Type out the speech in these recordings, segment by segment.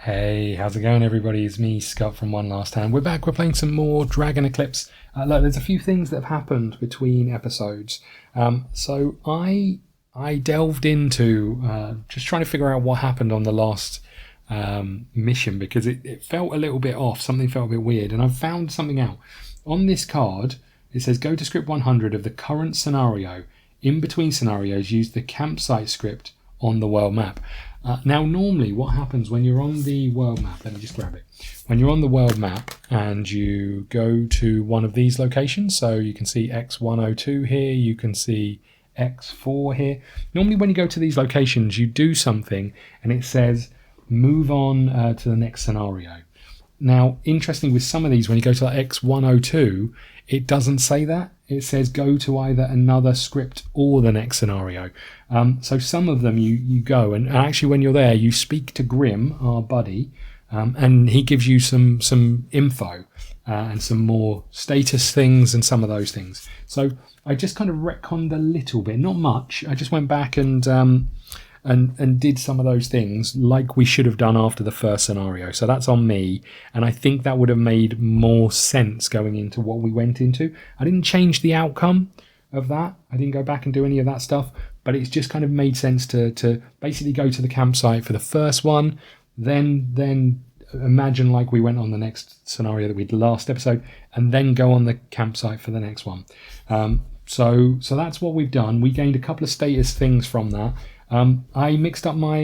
Hey, how's it going, everybody? It's me, Scott from One Last Hand. We're back. We're playing some more Dragon Eclipse. Look, there's a few things that have happened between episodes. So I delved into just trying to figure out what happened on the last mission, because it felt a little bit off. Something felt a bit weird, and I've found something out. On this card, it says, go to script 100 of the current scenario. In between scenarios, use the campsite script on the world map. Now, normally what happens when you're on the world map, let me just grab it. When you're on the world map and you go to one of these locations, so you can see X102 here, you can see X4 here. Normally when you go to these locations, you do something and it says, move on to the next scenario. Now, interesting with some of these, when you go to like X102, it doesn't say that. It says go to either another script or the next scenario. So some of them you go, and actually when you're there, you speak to Grim, our buddy, and he gives you some info and some more status things and some of those things. So I just kind of retconned a little bit, not much. I just went back and did some of those things like we should have done after the first scenario. So that's on me, and I think that would have made more sense going into what we went into. I didn't change the outcome of that. I didn't go back and do any of that stuff, but it's just kind of made sense to basically go to the campsite for the first one, then imagine like we went on the next scenario that we did last episode, and then go on the campsite for the next one. So that's what we've done. We gained a couple of status things from that. I mixed up my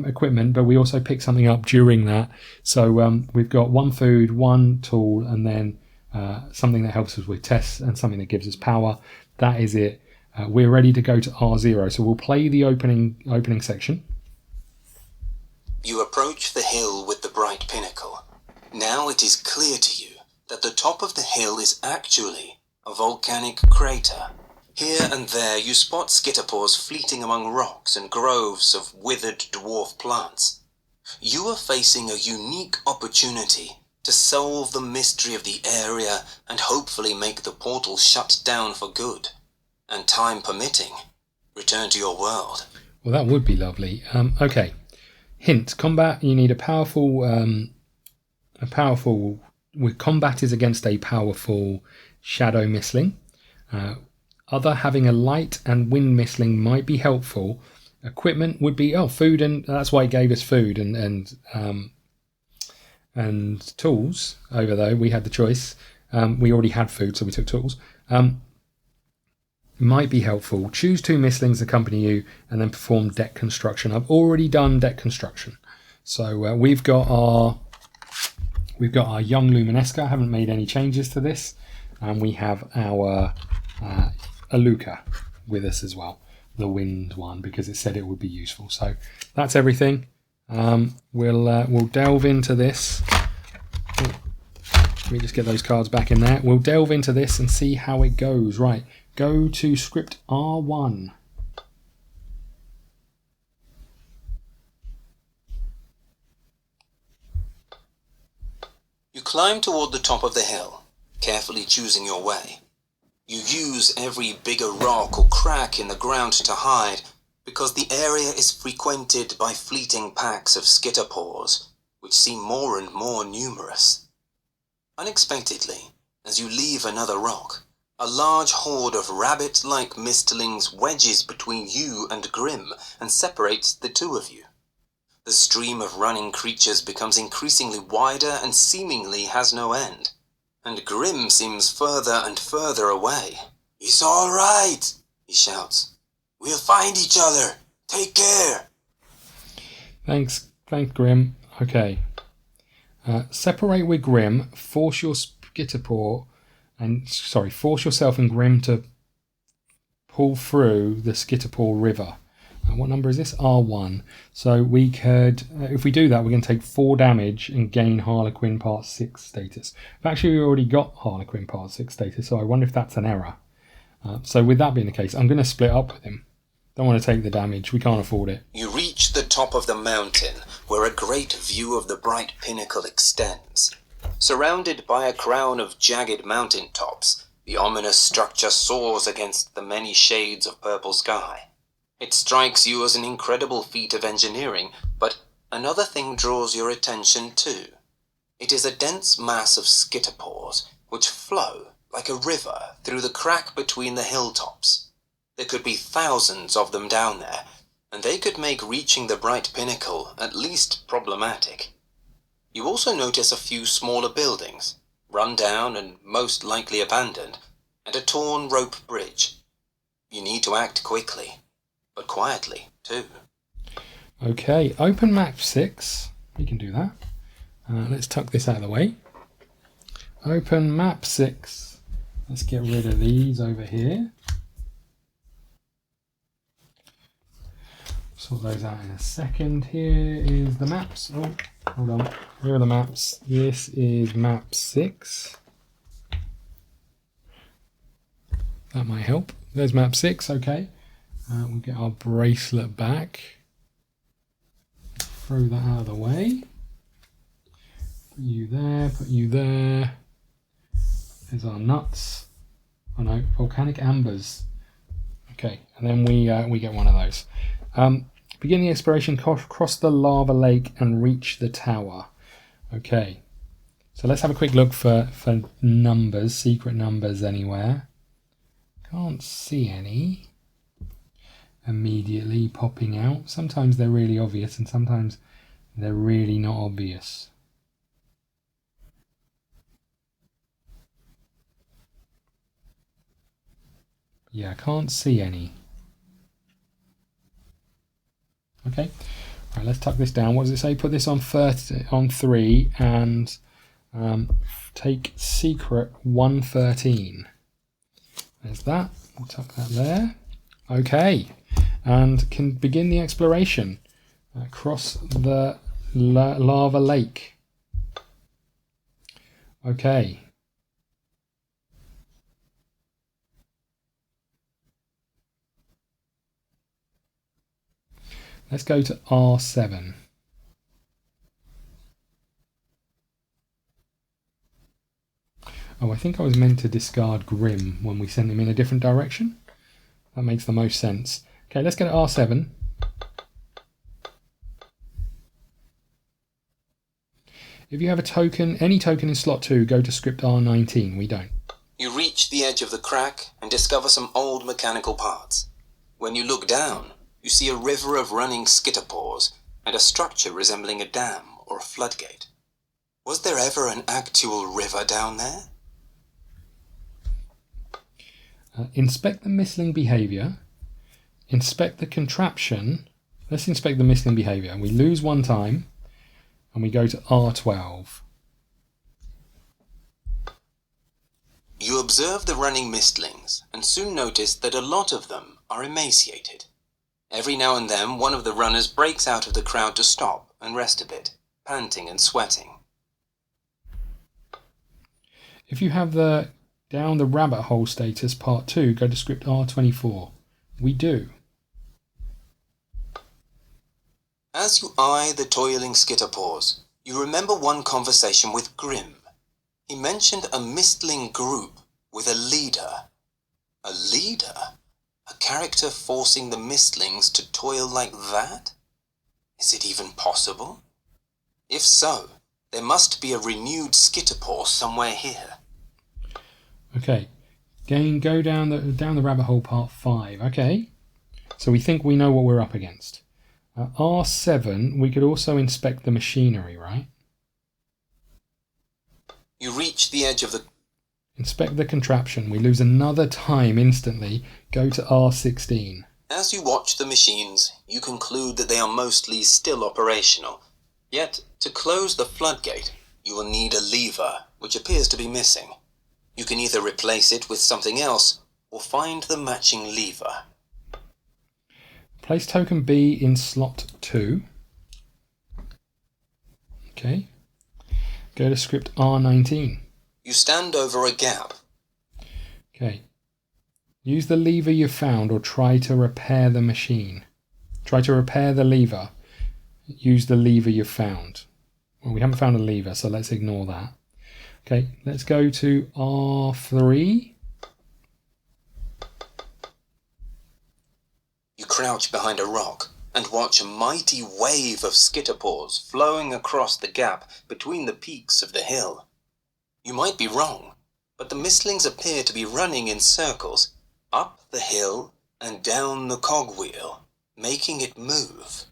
equipment, but we also picked something up during that. So we've got one food, one tool, and then something that helps us with tests and something that gives us power. That is it. We're ready to go to R0. So we'll play the opening section. You approach the hill with the Bright Pinnacle. Now it is clear to you that the top of the hill is actually a volcanic crater. Here and there you spot Skitterpaws fleeting among rocks and groves of withered dwarf plants. You are facing a unique opportunity to solve the mystery of the area and hopefully make the portal shut down for good. And time permitting, return to your world. Well, that would be lovely. Okay. Hint, combat, you need combat is against a powerful shadow mistling. Other having a light and wind mistling might be helpful. Equipment would be food, and that's why it gave us food and tools over there. We had the choice. We already had food, so we took tools. Might be helpful. Choose 2 mistlings to accompany you, and then perform deck construction. I've already done deck construction, so we've got our young Luminesca. I haven't made any changes to this, and we have our Aluka with us as well, the wind one, because it said it would be useful. So that's everything. We'll delve into this. Let me just get those cards back in there. We'll delve into this and see how it goes. Right, go to script R1. You climb toward the top of the hill, carefully choosing your way. You use every bigger rock or crack in the ground to hide, because the area is frequented by fleeting packs of Skitterpaws, which seem more and more numerous. Unexpectedly, as you leave another rock, a large horde of rabbit-like mistlings wedges between you and Grim and separates the two of you. The stream of running creatures becomes increasingly wider and seemingly has no end. And Grim seems further and further away. "It's all right," he shouts. "We'll find each other. Take care." Thanks, Grim. Okay. Separate with Grim. Force yourself and Grim to pull through the Skitterpore River. What number is this? R1. So we could, if we do that, we're going to take 4 damage and gain Harlequin Part 6 status. But actually, we already got Harlequin Part 6 status, so I wonder if that's an error. So with that being the case, I'm going to split up with him. Don't want to take the damage. We can't afford it. You reach the top of the mountain, where a great view of the Bright Pinnacle extends. Surrounded by a crown of jagged mountain tops, the ominous structure soars against the many shades of purple sky. It strikes you as an incredible feat of engineering, but another thing draws your attention too. It is a dense mass of Skitterpores, which flow like a river through the crack between the hilltops. There could be thousands of them down there, and they could make reaching the Bright Pinnacle at least problematic. You also notice a few smaller buildings, run down and most likely abandoned, and a torn rope bridge. You need to act quickly, but quietly too. Okay, open map 6. We can do that. Let's tuck this out of the way. Open map 6. Let's get rid of these over here. Sort those out in a second. Here is the maps. Oh, hold on. Here are the maps. This is map 6. That might help. There's map 6. Okay. We'll get our bracelet back. Throw that out of the way. Put you there. Put you there. There's our nuts. Oh no, volcanic ambers. Okay, and then we get one of those. Begin the exploration, cross the lava lake and reach the tower. Okay, so let's have a quick look for numbers, secret numbers anywhere. Can't see any immediately popping out. Sometimes they're really obvious and sometimes they're really not obvious. Yeah, I can't see any. Okay, right, let's tuck this down. What does it say? Put this on 3 and take secret 113. There's that. We'll tuck that there. Okay, and can begin the exploration. Cross the lava lake. Okay. Let's go to R7. Oh, I think I was meant to discard Grim when we sent him in a different direction. That makes the most sense. Okay, let's go to R7. If you have a token, any token in slot 2, go to script R19. We don't. You reach the edge of the crack and discover some old mechanical parts. When you look down, you see a river of running Skitterpores and a structure resembling a dam or a floodgate. Was there ever an actual river down there? Inspect the Mistling behavior. Inspect the contraption. Let's inspect the Mistling behavior. We lose 1 time and we go to R12. You observe the running mistlings and soon notice that a lot of them are emaciated. Every now and then, one of the runners breaks out of the crowd to stop and rest a bit, panting and sweating. If you have the down the rabbit hole status part 2, go to script R24. We do. As you eye the toiling Skitterpores, you remember one conversation with Grim. He mentioned a mistling group with a leader. A leader? A character forcing the mistlings to toil like that? Is it even possible? If so, there must be a renewed Skitterpaw somewhere here. Okay, again, go down the rabbit hole part 5. Okay, so we think we know what we're up against. R7, we could also inspect the machinery, right? You reach the edge of the... Inspect the contraption. We lose another time instantly. Go to R16. As you watch the machines, you conclude that they are mostly still operational. Yet, to close the floodgate, you will need a lever, which appears to be missing. You can either replace it with something else, or find the matching lever. Place token B in slot 2. Okay. Go to script R19. You stand over a gap. Okay. Use the lever you found or try to repair the machine. Try to repair the lever. Use the lever you found. Well, we haven't found a lever, so let's ignore that. Okay, let's go to R3. You crouch behind a rock and watch a mighty wave of Skitterpaws flowing across the gap between the peaks of the hill. You might be wrong, but the mistlings appear to be running in circles, up the hill and down the cogwheel, making it move.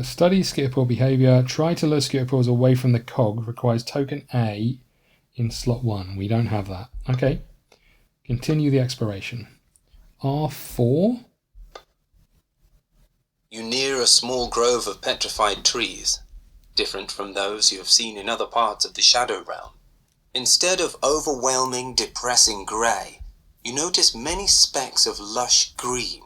Study Skitterpaw behaviour. Try to lure Skitterpaws away from the cog. Requires token A in slot 1. We don't have that. Okay. Continue the exploration. R4. You near a small grove of petrified trees, different from those you have seen in other parts of the Shadow Realm. Instead of overwhelming, depressing grey, you notice many specks of lush green.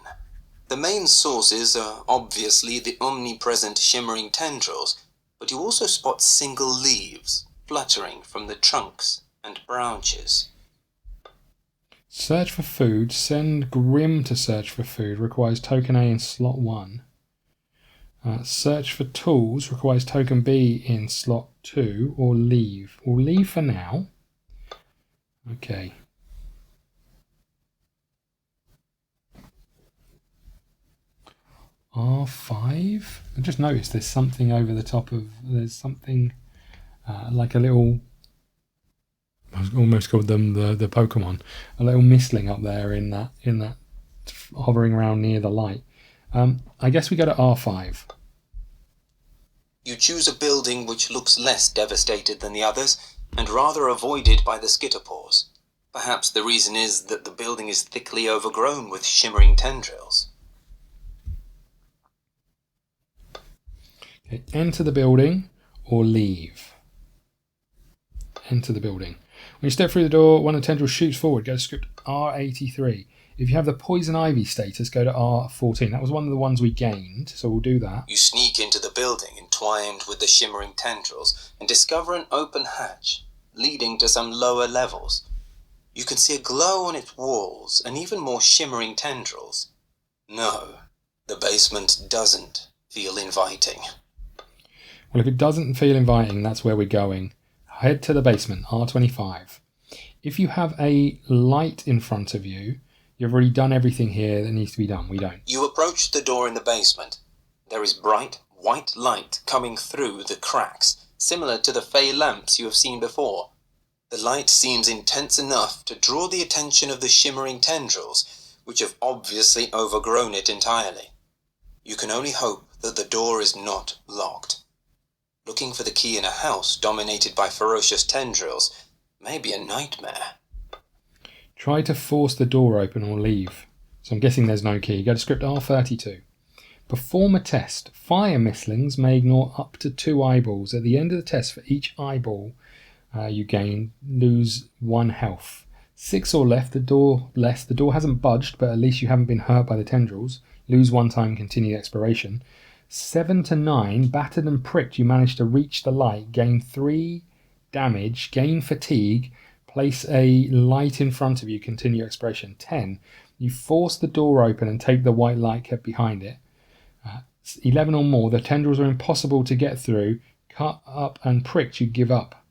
The main sources are obviously the omnipresent shimmering tendrils, but you also spot single leaves fluttering from the trunks and branches. Search for food. Send Grim to search for food. Requires token A in slot 1. Search for tools. Requires token B in slot 2. Or leave. We'll leave for now. Okay. R5. I just noticed there's something over the top of. There's something like a little. I almost called them the Pokemon. A little Mistling up there in that hovering around near the light. I guess we go to R5. You choose a building which looks less devastated than the others, and rather avoided by the Skitterpaws. Perhaps the reason is that the building is thickly overgrown with shimmering tendrils. Okay, enter the building or leave. Enter the building. When you step through the door, one of the tendrils shoots forward. Go to script R83. If you have the poison ivy status, go to R14. That was one of the ones we gained, so we'll do that. You sneak into the building entwined with the shimmering tendrils and discover an open hatch leading to some lower levels. You can see a glow on its walls and even more shimmering tendrils. No, the basement doesn't feel inviting. Well, if it doesn't feel inviting, that's where we're going. Head to the basement, R25. If you have a light in front of you, you've already done everything here that needs to be done. We don't. You approach the door in the basement. There is bright, white light coming through the cracks, similar to the Fray lamps you have seen before. The light seems intense enough to draw the attention of the shimmering tendrils, which have obviously overgrown it entirely. You can only hope that the door is not locked. Looking for the key in a house dominated by ferocious tendrils may be a nightmare. Try to force the door open or leave. So I'm guessing there's no key. Go to script R32. Perform a test. Fire mistlings may ignore up to 2 eyeballs. At the end of the test, for each eyeball you gain, lose 1 health. 6 or less, the door hasn't budged, but at least you haven't been hurt by the tendrils. Lose 1 time, continue exploration. 7 to 9, battered and pricked, you manage to reach the light, gain 3 damage, gain fatigue, place a light in front of you, continue exploration. 10, you force the door open and take the white light kept behind it. 11 or more, the tendrils are impossible to get through, cut up and pricked, you give up.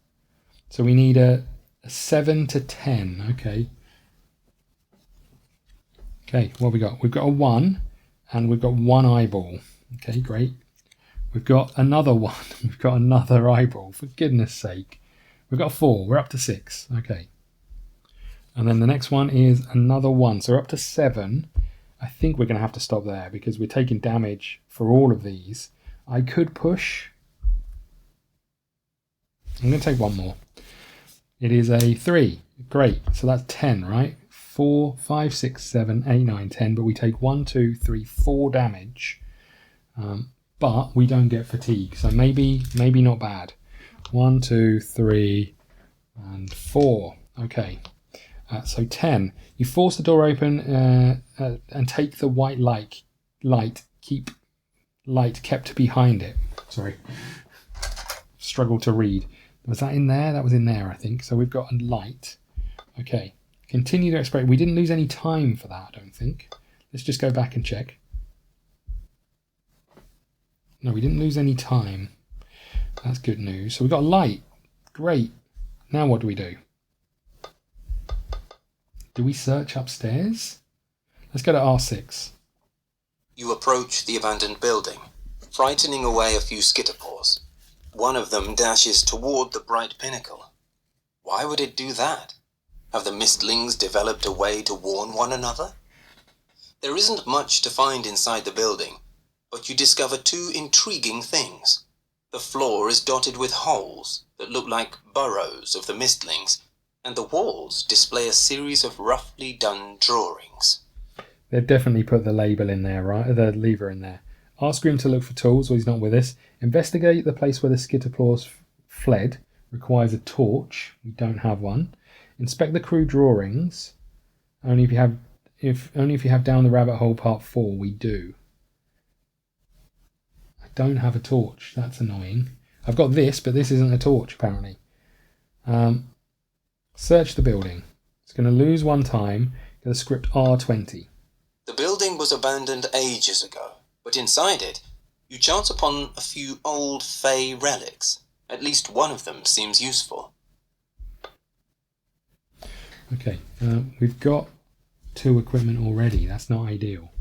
So we need a 7 to 10, okay. Okay, what have we got? We've got a 1 and we've got 1 eyeball. Okay, great. We've got another 1. We've got another eyeball, for goodness sake. We've got 4. We're up to 6. Okay. And then the next one is another 1. So we're up to 7. I think we're going to have to stop there because we're taking damage for all of these. I could push. I'm going to take 1 more. It is a 3. Great. So that's 10, right? 4, 5, 6, 7, 8, 9, 10. But we take 1, 2, 3, 4 damage. But we don't get fatigue, so maybe not bad. 1, 2, 3, and 4. Okay, so 10. You force the door open and take the white light. Keep light kept behind it. Sorry, struggle to read. Was that in there? That was in there, I think. So we've got a light. Okay, continue to exploit. We didn't lose any time for that, I don't think. Let's just go back and check. No, we didn't lose any time. That's good news. So we've got a light. Great. Now what do we do? Do we search upstairs? Let's go to R6. You approach the abandoned building, frightening away a few Skitterpaws. One of them dashes toward the Bright Pinnacle. Why would it do that? Have the Mistlings developed a way to warn one another? There isn't much to find inside the building, but you discover two intriguing things. The floor is dotted with holes that look like burrows of the Mistlings, and the walls display a series of roughly done drawings. They've definitely put the label in there, right? The lever in there. Ask him to look for tools, or he's not with us. Investigate the place where the Skitterpaws fled. Requires a torch. We don't have one. Inspect the crew drawings. Only if you have down the rabbit hole part 4, we do. I don't have a torch. That's annoying. I've got this, but this isn't a torch apparently. Search the building. It's going to lose one time. Get the script R20. The building was abandoned ages ago, but inside it, you chance upon a few old Fray relics. At least one of them seems useful. Okay, we've got 2 equipment already. That's not ideal.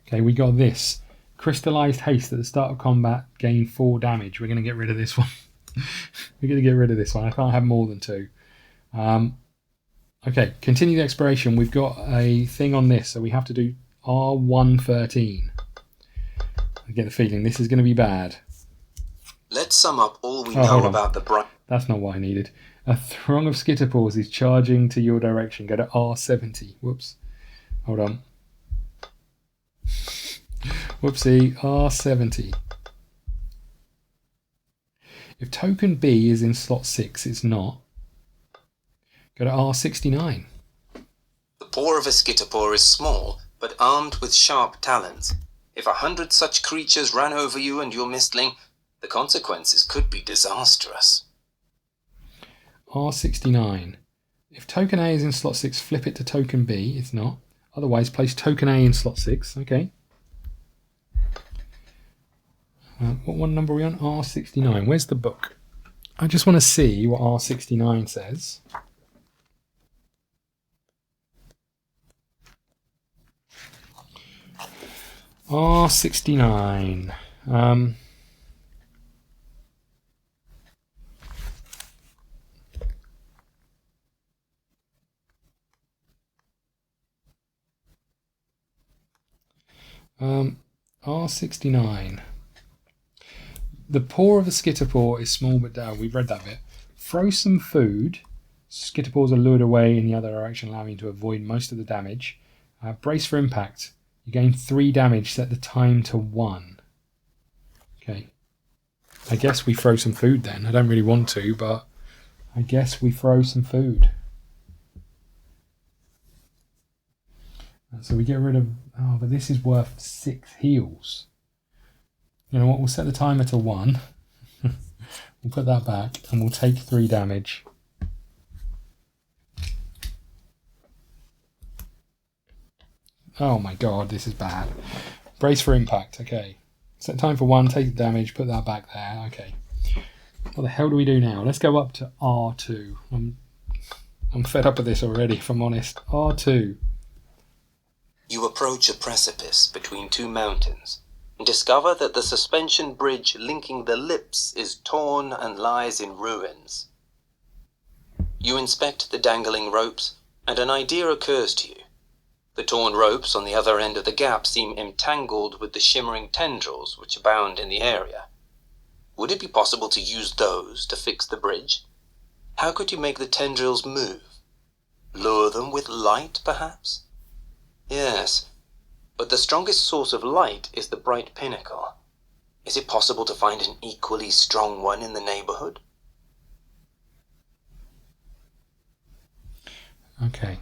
Okay, we got this. Crystallized haste at the start of combat, gain 4 damage. We're going to get rid of this one. We're going to get rid of this one. I can't have more than 2. Okay, continue the exploration. We've got a thing on this, so we have to do R113. I get the feeling this is going to be bad. Let's sum up all we know about the Bright... That's not what I needed. A throng of Skitterpaws is charging to your direction. Go to R70. Whoops. Hold on. Whoopsie. R70. If token B is in slot 6, it's not. Go to R69. The paw of a Skitterpaw is small, but armed with sharp talons. If 100 such creatures ran over you and your Mistling, the consequences could be disastrous. R69. If token A is in slot 6, flip it to token B. It's not. Otherwise, place token A in slot 6. Okay. What one number are we on? R69. Where's the book? I just want to see what R69 says. R69. R69. The paw of a Skitterpaw is small but down. We've read that bit. Throw some food. Skitterpaws are lured away in the other direction, allowing you to avoid most of the damage. Brace for impact. You gain 3 damage. Set the time to 1. Okay. I guess we throw some food then. I don't really want to, but I guess we throw some food. So we get rid of... Oh, but this is worth 6 heals. You know what? We'll set the timer to 1. We'll put that back and we'll take 3 damage. Oh my god, this is bad. Brace for impact. Okay. Set time for 1, take the damage, put that back there. Okay. What the hell do we do now? Let's go up to R2. I'm fed up with this already, if I'm honest. R2. You approach a precipice between 2 mountains and discover that the suspension bridge linking the lips is torn and lies in ruins. You inspect the dangling ropes, and an idea occurs to you. The torn ropes on the other end of the gap seem entangled with the shimmering tendrils which abound in the area. Would it be possible to use those to fix the bridge? How could you make the tendrils move? Lure them with light, perhaps? Yes, but the strongest source of light is the Bright Pinnacle. Is it possible to find an equally strong one in the neighborhood? Okay.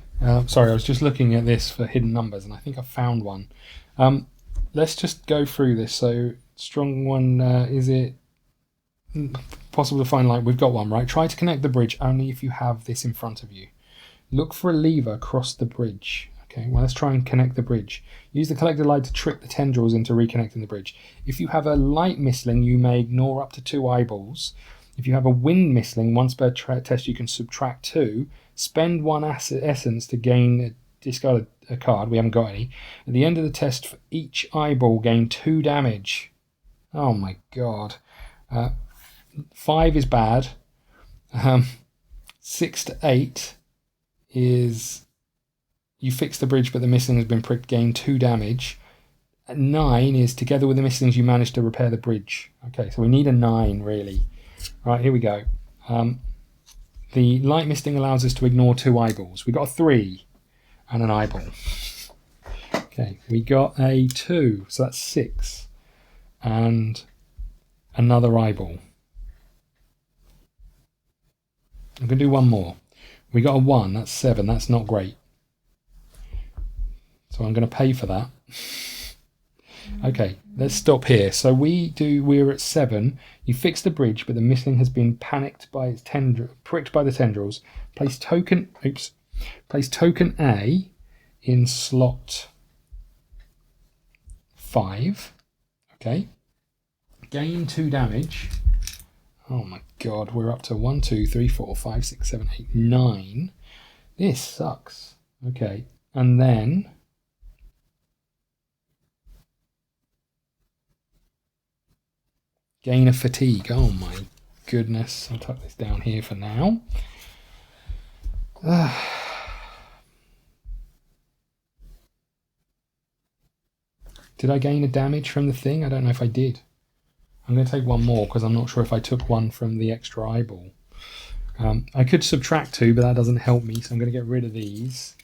Sorry, I was just looking at this for hidden numbers, and I think I found one. Let's just go through this. So, strong one, is it possible to find light? We've got one, right? Try to connect the bridge only if you have this in front of you. Look for a lever across the bridge. Okay, well, let's try and connect the bridge. Use the collected light to trick the tendrils into reconnecting the bridge. If you have a light Mistling, you may ignore up to 2 eyeballs. If you have a wind Mistling, once per test you can subtract 2. Spend 1 essence to gain discard a card. We haven't got any. At the end of the test, for each eyeball, gain 2 damage. Oh my god. 5 is bad. 6 to 8 is you fix the bridge, but the mistling has been pricked, gain 2 damage. 9 is together with the mistlings, you manage to repair the bridge. Okay, so we need a 9 really. Right, here we go. The light mistling allows us to ignore 2 eyeballs. We got a 3 and an eyeball. Okay, we got a 2, so that's 6, and another eyeball. I'm going to do one more. We got a 1, that's 7, that's not great. So I'm going to pay for that. Okay, let's stop here. So we're at 7. You fix the bridge, but the mistling has been pricked by the tendrils. Place token A in slot 5. Okay. Gain 2 damage. Oh my god, we're up to 1, 2, 3, 4, 5, 6, 7, 8, 9. This sucks. Okay, and then gain a fatigue. Oh my goodness. I'll tuck this down here for now. Did I gain a damage from the thing? I don't know if I did. I'm going to take one more because I'm not sure if I took one from the extra eyeball. I could subtract 2, but that doesn't help me, so I'm going to get rid of these.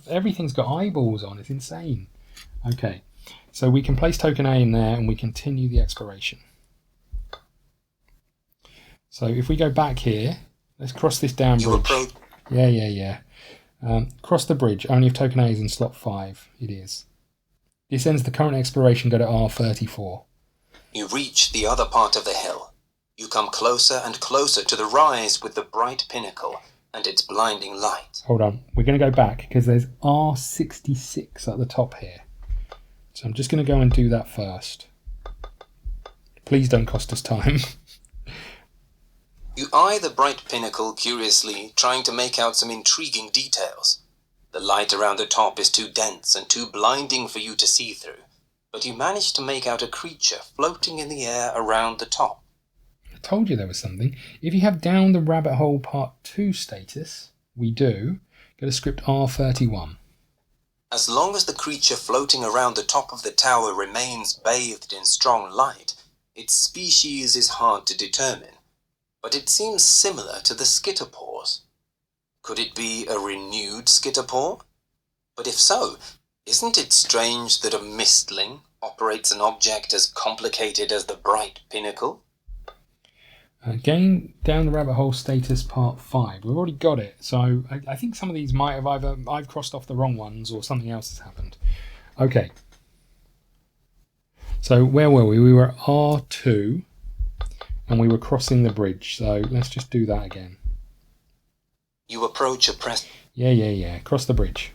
Everything's got eyeballs on. It's insane. Okay, so we can place token A in there and we continue the exploration. So if we go back here, let's cross this down bridge. Yeah. Cross the bridge. Only if token A is in slot 5. It is. This ends the current exploration. Go to R34. You reach the other part of the hill. You come closer and closer to the rise with the Bright Pinnacle and its blinding light. Hold on. We're going to go back because there's R66 at the top here. So I'm just going to go and do that first. Please don't cost us time. You eye the Bright Pinnacle curiously, trying to make out some intriguing details. The light around the top is too dense and too blinding for you to see through, but you manage to make out a creature floating in the air around the top. I told you there was something. If you have down the rabbit hole part 2 status, we do, go to script R31. As long as the creature floating around the top of the tower remains bathed in strong light, its species is hard to determine, but it seems similar to the Skitterpaws. Could it be a renewed Skitterpaw? But if so, isn't it strange that a Mistling operates an object as complicated as the Bright Pinnacle? Gain down the rabbit hole status part 5. We've already got it, so I think some of these might have either I've crossed off the wrong ones or something else has happened. Okay. So where were we? We were at R2 and we were crossing the bridge. So let's just do that again. You approach a press. Yeah. Cross the bridge.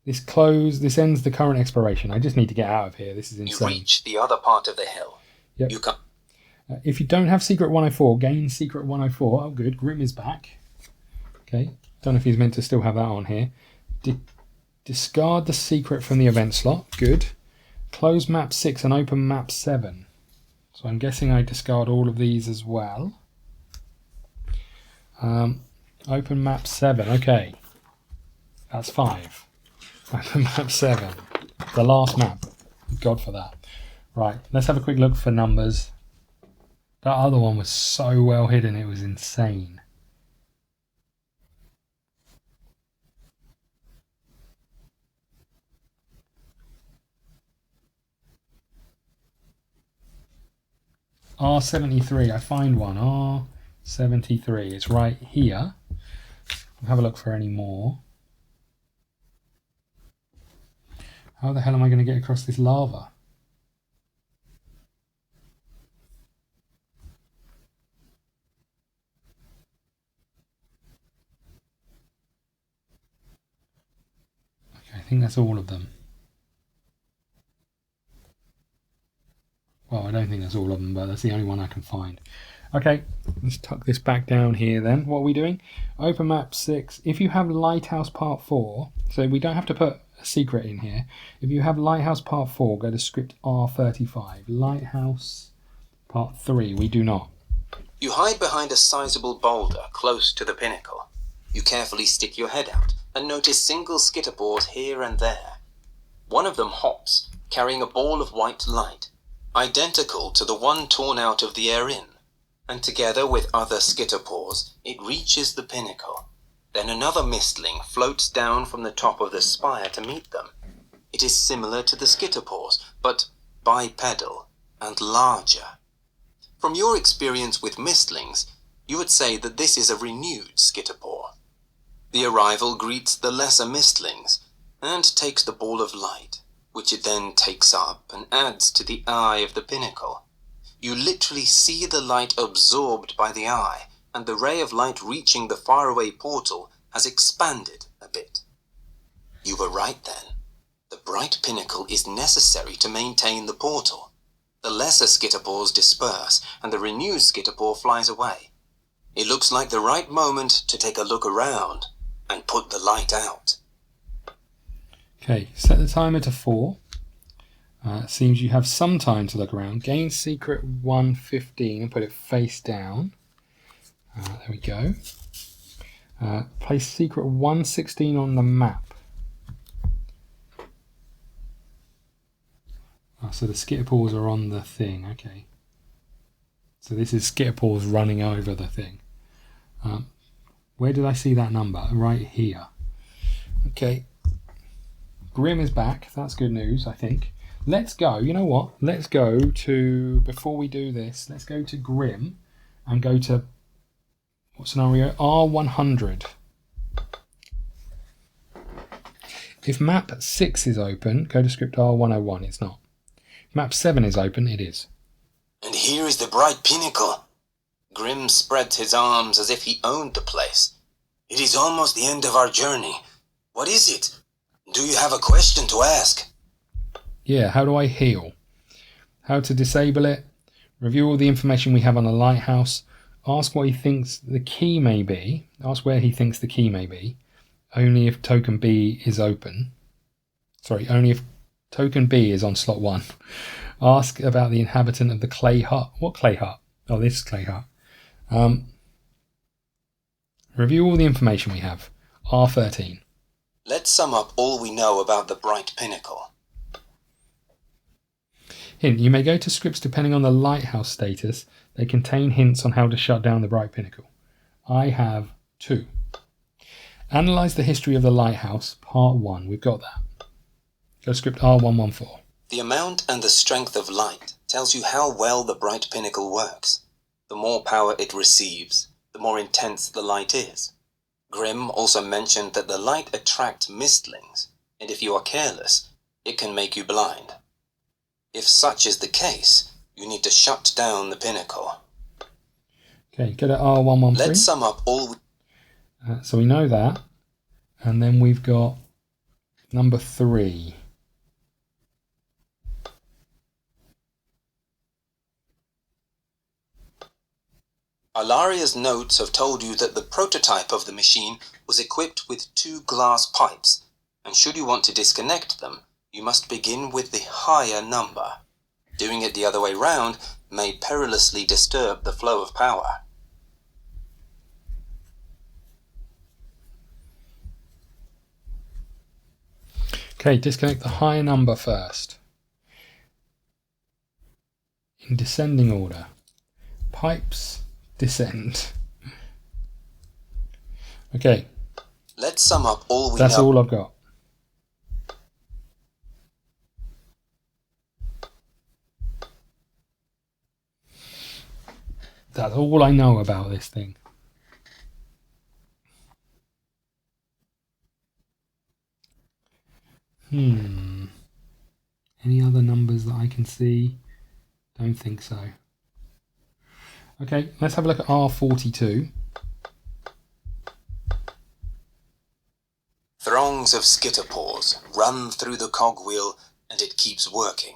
This ends the current exploration. I just need to get out of here. This is insane. You reach the other part of the hill. Yep. You come. If you don't have Secret 104, gain Secret 104. Oh, good. Grim is back. Okay. Don't know if he's meant to still have that on here. Discard the secret from the event slot. Good. Close map 6 and open map 7. So I'm guessing I discard all of these as well. Open map 7. Okay. That's 5. Open map 7. The last map. God for that. Right. Let's have a quick look for numbers. That other one was so well hidden, it was insane. R73, I find one. R73, it's right here. I'll have a look for any more. How the hell am I going to get across this lava? I think that's all of them. Well, I don't think that's all of them, but that's the only one I can find. Okay, let's tuck this back down here then. What are we doing? Open map 6. If you have Lighthouse Part 4, so we don't have to put a secret in here. If you have Lighthouse Part 4, go to script R35. Lighthouse Part 3, we do not. You hide behind a sizable boulder close to the pinnacle. You carefully stick your head out and notice single Skitterpaws here and there. One of them hops, carrying a ball of white light, identical to the one torn out of the air in, and together with other Skitterpaws, it reaches the pinnacle. Then another mistling floats down from the top of the spire to meet them. It is similar to the Skitterpaws, but bipedal and larger. From your experience with mistlings, you would say that this is a renewed Skitterpaw. The arrival greets the lesser mistlings and takes the ball of light, which it then takes up and adds to the eye of the pinnacle. You literally see the light absorbed by the eye, and the ray of light reaching the faraway portal has expanded a bit. You were right then. The Bright Pinnacle is necessary to maintain the portal. The lesser Skitterpaws disperse, and the renewed Skitterpaw flies away. It looks like the right moment to take a look around and put the light out. Okay, set the timer to 4. Seems you have some time to look around. Gain secret 115 and put it face down. There we go. Place secret 116 on the map. So the Skitterpaws are on the thing, okay. So this is Skitterpaws running over the thing. Where did I see that number? Right here. Okay. Grim is back. That's good news, I think. Let's go. You know what? Let's go to, before we do this, let's go to Grim and go to, what scenario? R100. If map 6 is open, go to script R101. It's not. If map 7 is open, it is. And here is the Bright Pinnacle. Grim spreads his arms as if he owned the place. It is almost the end of our journey. What is it? Do you have a question to ask? Yeah, how do I heal? How to disable it? Review all the information we have on the lighthouse. Ask what he thinks the key may be. Ask where he thinks the key may be. Only if token B is open. Sorry, only if token B is on slot 1. Ask about the inhabitant of the clay hut. What clay hut? Oh, this clay hut. Review all the information we have. R13. Let's sum up all we know about the Bright Pinnacle. Hint, you may go to scripts depending on the lighthouse status. They contain hints on how to shut down the Bright Pinnacle. I have 2. Analyse the history of the lighthouse, part 1. We've got that. Go to script R114. The amount and the strength of light tells you how well the Bright Pinnacle works. The more power it receives, the more intense the light is. Grim also mentioned that the light attracts mistlings, and if you are careless, it can make you blind. If such is the case, you need to shut down the pinnacle. Okay, go to R113. Let's sum up all... So we know that. And then we've got number 3. Alaria's notes have told you that the prototype of the machine was equipped with 2 glass pipes, and should you want to disconnect them, you must begin with the higher number. Doing it the other way round may perilously disturb the flow of power. Okay, disconnect the higher number first. In descending order. Pipes descend. Okay. Let's sum up all we That's know. all I've got. That's all I know about this thing. Any other numbers that I can see? Don't think so. Okay, let's have a look at R42. Throngs of Skitterpaws run through the cogwheel and it keeps working.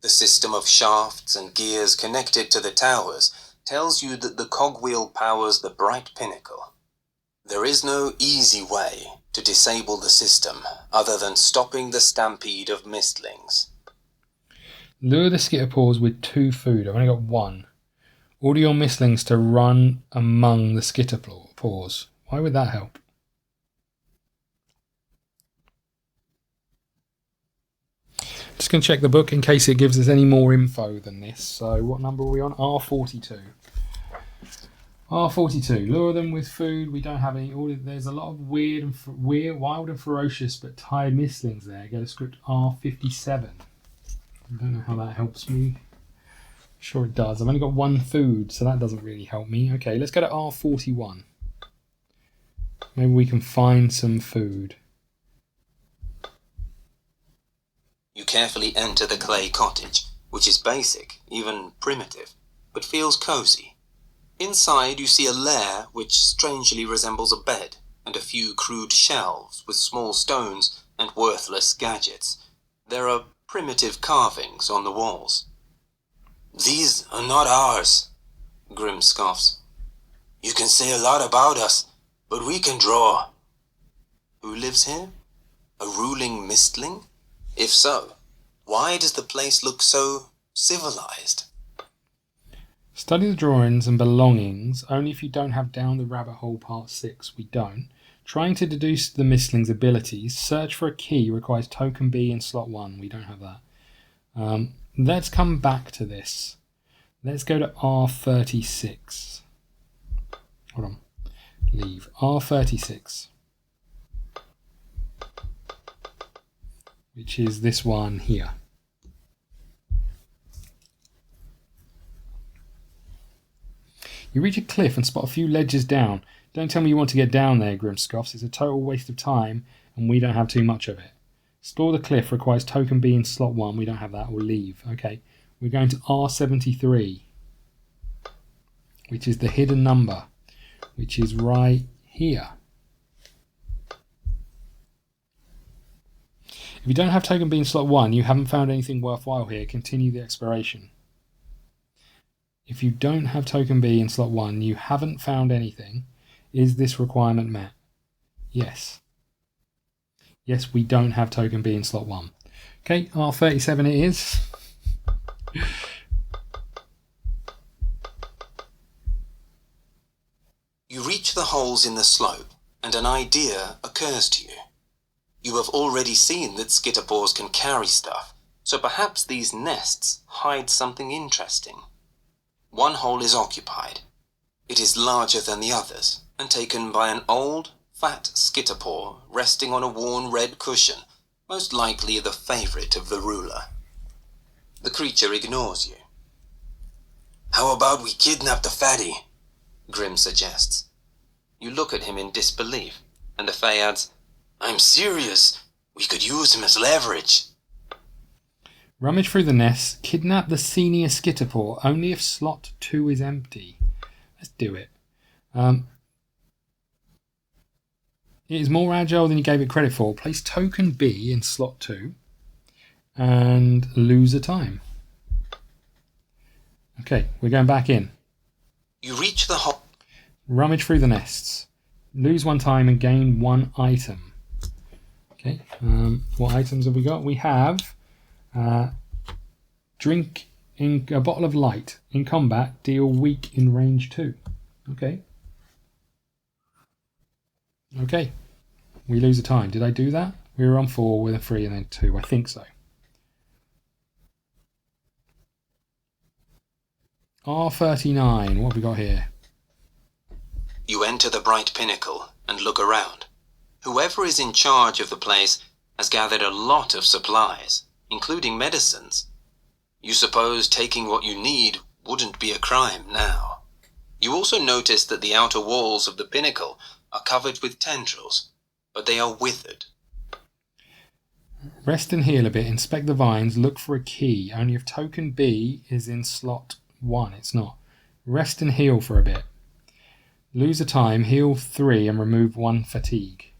The system of shafts and gears connected to the towers tells you that the cogwheel powers the Bright Pinnacle. There is no easy way to disable the system other than stopping the stampede of mistlings. Lure the Skitterpaws with 2 food. I've only got 1. Order your mistlings to run among the Skitterpaws. Why would that help? Just going to check the book in case it gives us any more info than this. So what number are we on? R42. R42. Lure them with food. We don't have any. There's a lot of weird, wild and ferocious but tired mistlings there. Get a script R57. I don't know how that helps me. Sure it does. I've only got 1 food, so that doesn't really help me. Okay, let's go to R41. Maybe we can find some food. You carefully enter the clay cottage, which is basic, even primitive, but feels cozy. Inside you see a lair which strangely resembles a bed, and a few crude shelves with small stones and worthless gadgets. There are primitive carvings on the walls. "These are not ours," Grim scoffs. "You can say a lot about us, but we can draw." Who lives here? A ruling mistling? If so, why does the place look so civilized? Study the drawings and belongings only if you don't have Down the Rabbit Hole Part 6. We don't. Trying to deduce the mistling's abilities. Search for a key requires token B in slot 1. We don't have that. Let's come back to this. Let's go to R36. Hold on. Leave. R36. Which is this one here. You reach a cliff and spot a few ledges down. Don't tell me you want to get down there, Grim scoffs. It's a total waste of time and we don't have too much of it. Explore the cliff requires token B in slot 1. We don't have that. We'll leave. Okay. We're going to R73, which is the hidden number, which is right here. If you don't have token B in slot 1, you haven't found anything worthwhile here. Continue the exploration. If you don't have token B in slot 1, you haven't found anything. Is this requirement met? Yes. Yes, we don't have token B in slot 1. Okay, R37 it is. You reach the holes in the slope, and an idea occurs to you. You have already seen that Skitterpaws can carry stuff, so perhaps these nests hide something interesting. One hole is occupied. It is larger than the others, and taken by an old, fat Skitterpaw resting on a worn red cushion, most likely the favourite of the ruler. The creature ignores you. "How about we kidnap the fatty?" Grim suggests. You look at him in disbelief, and the Fay adds, "I'm serious. We could use him as leverage." Rummage through the nests. Kidnap the senior Skitterpaw only if slot 2 is empty. Let's do it. It is more agile than you gave it credit for. Place token B in slot 2 and lose a time. Okay, we're going back in. You reach the hole. Rummage through the nests. Lose 1 time and gain 1 item. Okay, what items have we got? We have drink in a bottle of light. In combat, deal weak in range 2. Okay. Okay. We lose a time. Did I do that? We were on 4 with a 3 and then 2. I think so. R39. What have we got here? You enter the Bright Pinnacle and look around. Whoever is in charge of the place has gathered a lot of supplies, including medicines. You suppose taking what you need wouldn't be a crime now. You also notice that the outer walls of the pinnacle are covered with tendrils, but they are withered. Rest and heal a bit. Inspect the vines. Look for a key. Only if token B is in slot 1. It's not. Rest and heal for a bit. Lose a time. Heal 3 and remove 1 fatigue.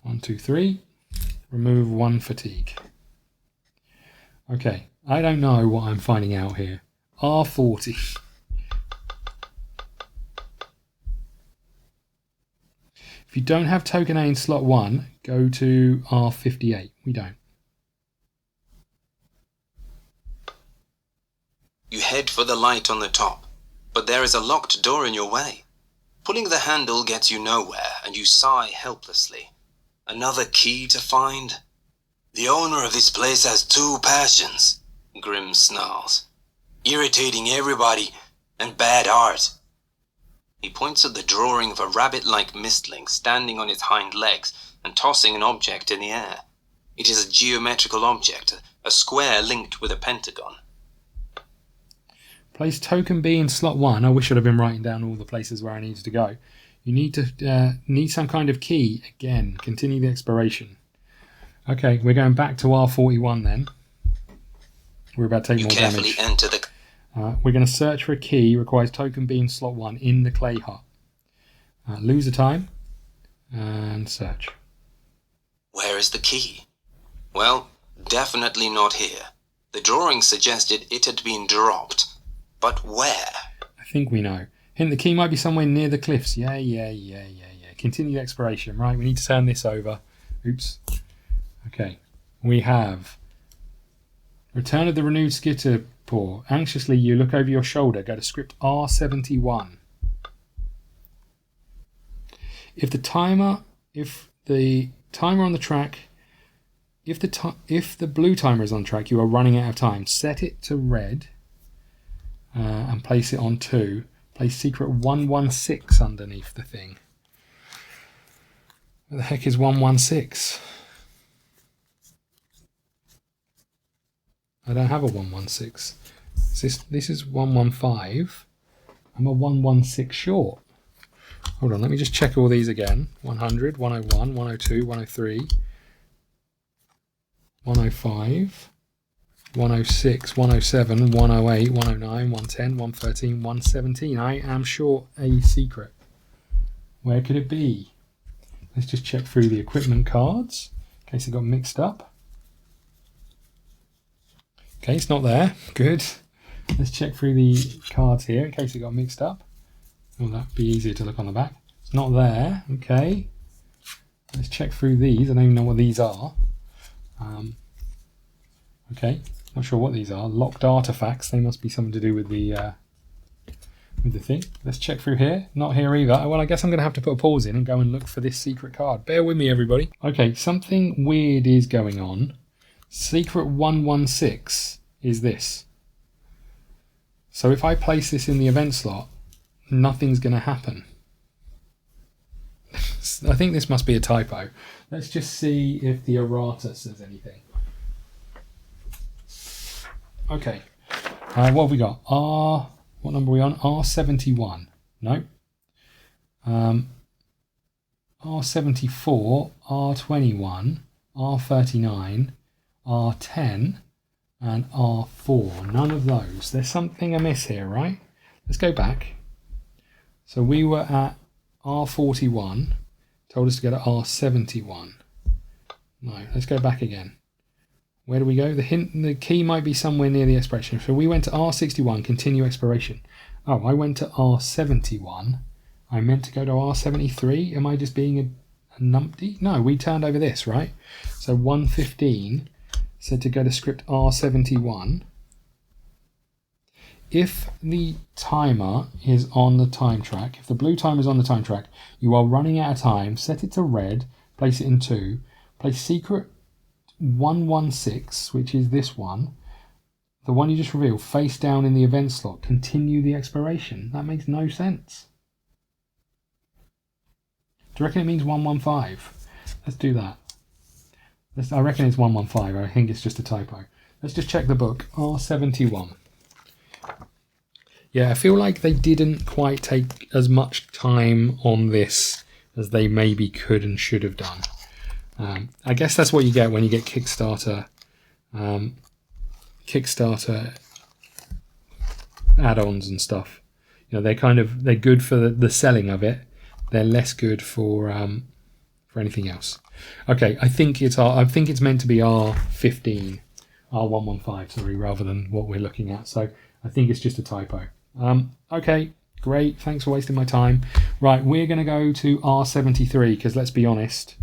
1, 2, 3. Remove 1 fatigue. Okay, I don't know what I'm finding out here. R40. If you don't have token A in slot 1, go to R58. We don't. You head for the light on the top, but there is a locked door in your way. Pulling the handle gets you nowhere, and you sigh helplessly. Another key to find? The owner of this place has 2 passions, Grim snarls. Irritating everybody and bad art. He points at the drawing of a rabbit-like mistling standing on its hind legs and tossing an object in the air. It is a geometrical object, a square linked with a pentagon. Place token B in slot 1. I wish I'd have been writing down all the places where I needed to go. You need to need some kind of key. Again, continue the exploration. Okay, we're going back to R41 then. We're about to take more damage. Enter the... We're going to search for a key. Requires token B in slot 1 in the clay hut. Lose a time and search. Where is the key? Well, definitely not here. The drawing suggested it had been dropped. But where? I think we know. Hint, the key might be somewhere near the cliffs. Yeah. Continue the exploration. Right, we need to turn this over. Oops. Okay. We have Return of the Renewed Skitterpore. Anxiously, you look over your shoulder. Go to script R71. If the timer on the track, if the blue timer is on track, you are running out of time. Set it to red. And place it on 2. Place secret 116 underneath the thing. What the heck is 116? I don't have a 116. This is 115. I'm a 116 short. Hold on, let me just check all these again. 100, 101, 102, 103, 105. 106, 107, 108, 109, 110, 113, 117. I am short a secret. Where could it be? Let's just check through the equipment cards in case it got mixed up. Okay, it's not there. Good. Let's check through the cards here in case it got mixed up. Will that be easier to look on the back? It's not there. Okay. Let's check through these. I don't even know what these are. Okay. Not sure what these are. Locked artifacts. They must be something to do with the thing. Let's check through here. Not here either. Well, I guess I'm going to have to put a pause in and go and look for this secret card. Bear with me, everybody. Okay, something weird is going on. Secret 116 is this. So if I place this in the event slot, nothing's going to happen. I think this must be a typo. Let's just see if the errata says anything. Okay, what have we got? What number are we on? R71. No. R74, R21, R39, R10, and R4. None of those. There's something amiss here, right? Let's go back. So we were at R41. Told us to go to R71. No, let's go back again. Where do we go? The key might be somewhere near the exploration. So we went to R61, continue exploration. Oh, I went to R71. I meant to go to R73. Am I just being a numpty? No, we turned over this, right? So 115 said to go to script R71. If the timer is on the time track, if the blue timer is on the time track, you are running out of time, set it to red, place it in 2, place secret 116, which is this one, the one you just revealed, face down in the event slot, continue the exploration. That makes no sense. Do you reckon it means 115? Let's do that. I reckon it's 115. I think it's just a typo. Let's just check the book. R71. Yeah, I feel like they didn't quite take as much time on this as they maybe could and should have done. I guess that's what you get when you get Kickstarter add-ons and stuff. You know, they're good for the selling of it. They're less good for anything else. Okay, I think it's meant to be R15 R115, sorry, rather than what we're looking at. So I think it's just a typo. Okay, great. Thanks for wasting my time. Right, we're going to go to R73 because let's be honest,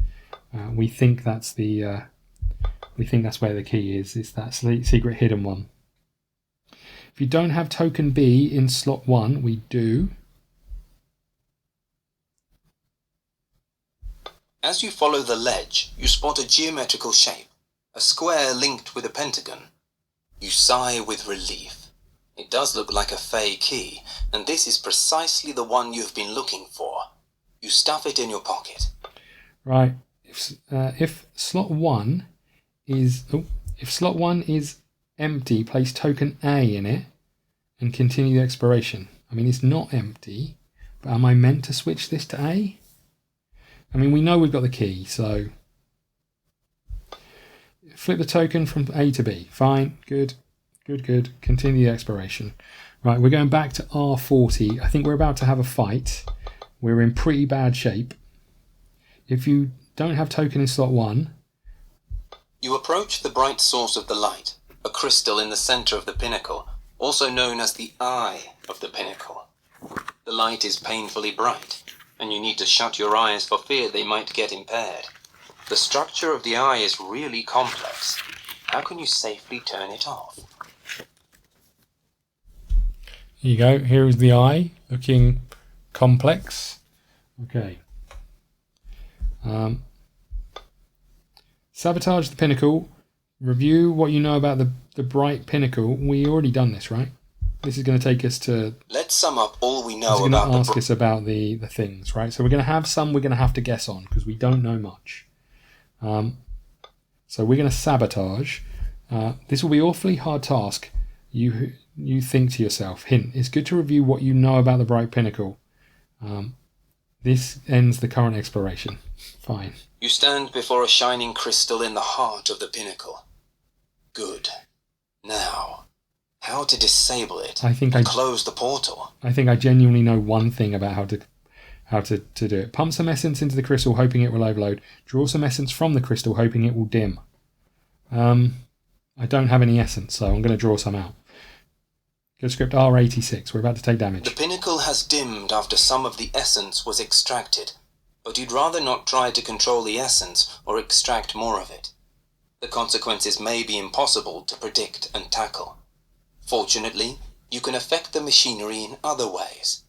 we think that's where the key is. It's that secret hidden one. If you don't have token B in slot 1, we do. As you follow the ledge, you spot a geometrical shape, a square linked with a pentagon. You sigh with relief. It does look like a Fray key, and this is precisely the one you've been looking for. You stuff it in your pocket. Right. If slot 1 is empty, place token A in it and continue the exploration. I mean, it's not empty, but am I meant to switch this to A? I mean, we know we've got the key, so flip the token from A to B. Fine, good. Continue the exploration. Right, we're going back to R40. I think we're about to have a fight. We're in pretty bad shape. If you don't have token in slot 1... You approach the bright source of the light, a crystal in the center of the pinnacle, also known as the eye of the pinnacle. The light is painfully bright, and you need to shut your eyes for fear they might get impaired. The structure of the eye is really complex. How can you safely turn it off? Here you go. Here is the eye, looking complex. Okay. Sabotage the pinnacle. Review what you know about the Bright Pinnacle. We already done this, right? This is going to take us to... Let's sum up all we know about... It's going to ask the... us about the things, right? So we're going to have some we're going to have to guess on because we don't know much. So we're going to sabotage. This will be an awfully hard task. You think to yourself, hint, it's good to review what you know about the Bright Pinnacle. This ends the current exploration. Fine. You stand before a shining crystal in the heart of the pinnacle. Good. Now, how to disable it and close the portal? I think I genuinely know one thing about how to do it. Pump some essence into the crystal, hoping it will overload. Draw some essence from the crystal, hoping it will dim. I don't have any essence, so I'm going to draw some out. Go script R86. We're about to take damage. The pinnacle has dimmed after some of the essence was extracted, but you'd rather not try to control the essence or extract more of it. The consequences may be impossible to predict and tackle. Fortunately, you can affect the machinery in other ways.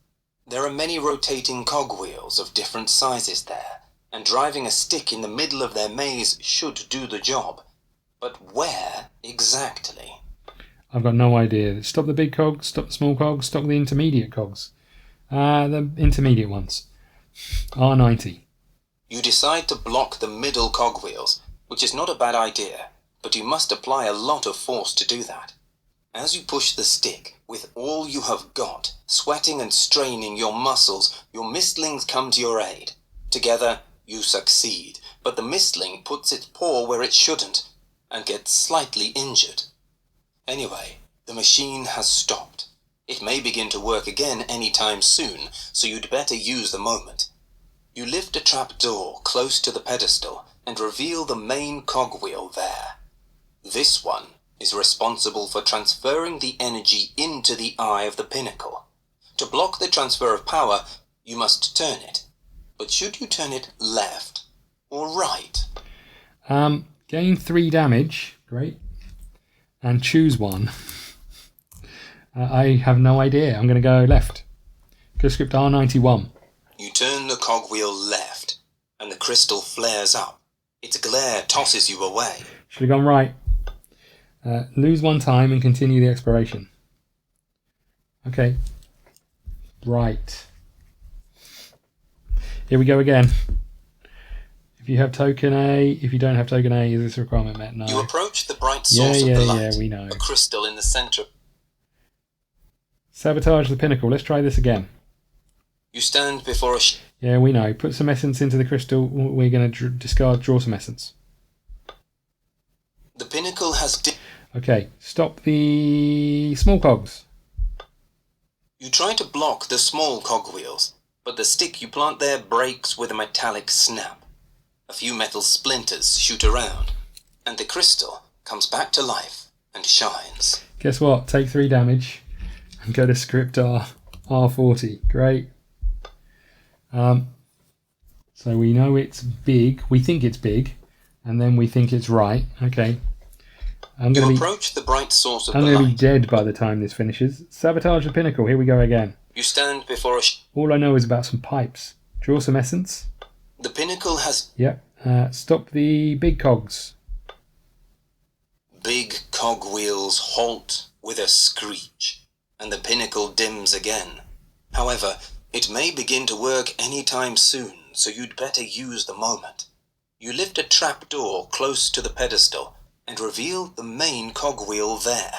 There are many rotating cogwheels of different sizes there, and driving a stick in the middle of their maze should do the job. But where exactly? I've got no idea. Stop the big cogs, stop the small cogs, stop the intermediate cogs. The intermediate ones. R90. You decide to block the middle cogwheels, which is not a bad idea, but you must apply a lot of force to do that. As you push the stick, with all you have got, sweating and straining your muscles, your mistlings come to your aid. Together, you succeed, but the mistling puts its paw where it shouldn't, and gets slightly injured. Anyway, the machine has stopped. It may begin to work again any time soon, so you'd better use the moment. You lift a trap door close to the pedestal and reveal the main cogwheel there. This one is responsible for transferring the energy into the eye of the pinnacle. To block the transfer of power, you must turn it. But should you turn it left or right? Gain 3 damage. Great. And choose one. I have no idea. I'm going to go left. Go script R91. You turn the cogwheel left, and the crystal flares up. Its glare tosses you away. Should have gone right. Lose 1 time and continue the exploration. Okay. Right. Here we go again. If you have token A, if you don't have token A, is this requirement met? No. You approach the bright source of the light. Yeah, we know. A crystal in the center. Sabotage the pinnacle. Let's try this again. You stand before a... Yeah, we know. Put some essence into the crystal. We're going to draw some essence. The pinnacle has... Okay, stop the small cogs. You try to block the small cogwheels, but the stick you plant there breaks with a metallic snap. A few metal splinters shoot around, and the crystal, comes back to life and shines. Guess what? Take 3 damage and go to script R40. Great. So we know it's big. We think it's big, and then we think it's right. Okay. You approach the bright source of the light. I'm going to be dead by the time this finishes. Sabotage the Pinnacle. Here we go again. You stand before All I know is about some pipes. Draw some essence. The Pinnacle has... Yep. Stop the big cogs. Big cogwheels halt with a screech, and the Pinnacle dims again. However, it may begin to work any time soon, so you'd better use the moment. You lift a trapdoor close to the pedestal and reveal the main cogwheel there.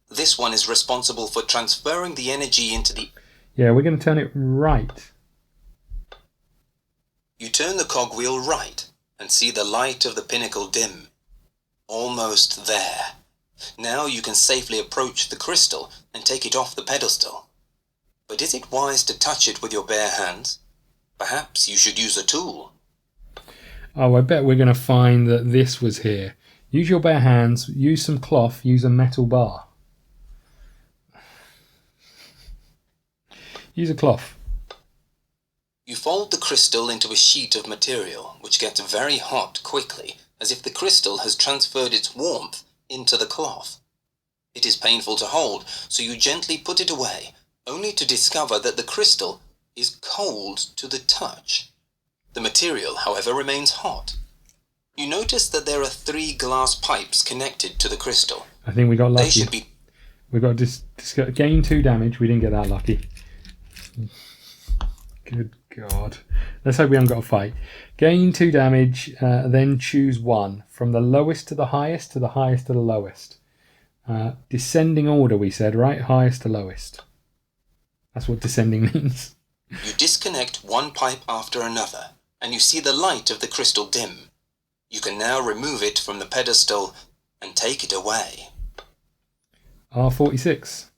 This one is responsible for transferring the energy into the... Yeah, we're going to turn it right. You turn the cogwheel right and see the light of the Pinnacle dim. Almost there. Now you can safely approach the crystal and take it off the pedestal. But is it wise to touch it with your bare hands? Perhaps you should use a tool. Oh, I bet we're going to find that this was here. Use your bare hands, use some cloth, use a metal bar. Use a cloth. You fold the crystal into a sheet of material, which gets very hot quickly, as if the crystal has transferred its warmth into the cloth. It is painful to hold, so you gently put it away, only to discover that the crystal is cold to the touch. The material, however, remains hot. You notice that there are 3 glass pipes connected to the crystal. I think we got lucky. They should be... We got to gain 2 damage. We didn't get that lucky. Good God. Let's hope we haven't got a fight. Gain 2 damage, then choose 1. From the lowest to the highest to the highest to the lowest. Descending order, we said, right? Highest to lowest. That's what descending means. You disconnect one pipe after another, and you see the light of the crystal dim. You can now remove it from the pedestal and take it away. R46.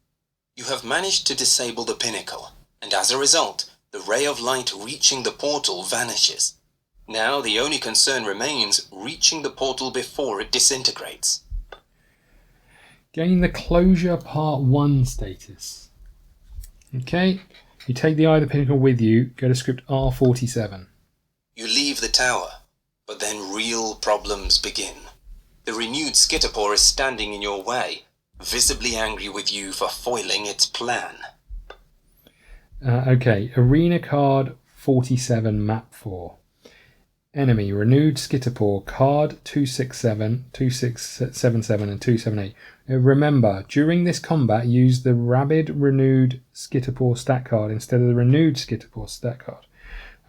You have managed to disable the Pinnacle, and as a result, the ray of light reaching the portal vanishes. Now the only concern remains reaching the portal before it disintegrates. Gain the closure part 1 status. Okay. You take the Eye of the Pinnacle with you. Go to script R47. You leave the tower, but then real problems begin. The renewed Skitterpore is standing in your way, visibly angry with you for foiling its plan. Okay, Arena card 47, map 4. Enemy, renewed Skitterpore, card 267, 2677 and 278. Remember, during this combat, use the Rabid renewed Skitterpore stat card instead of the renewed Skitterpore stat card.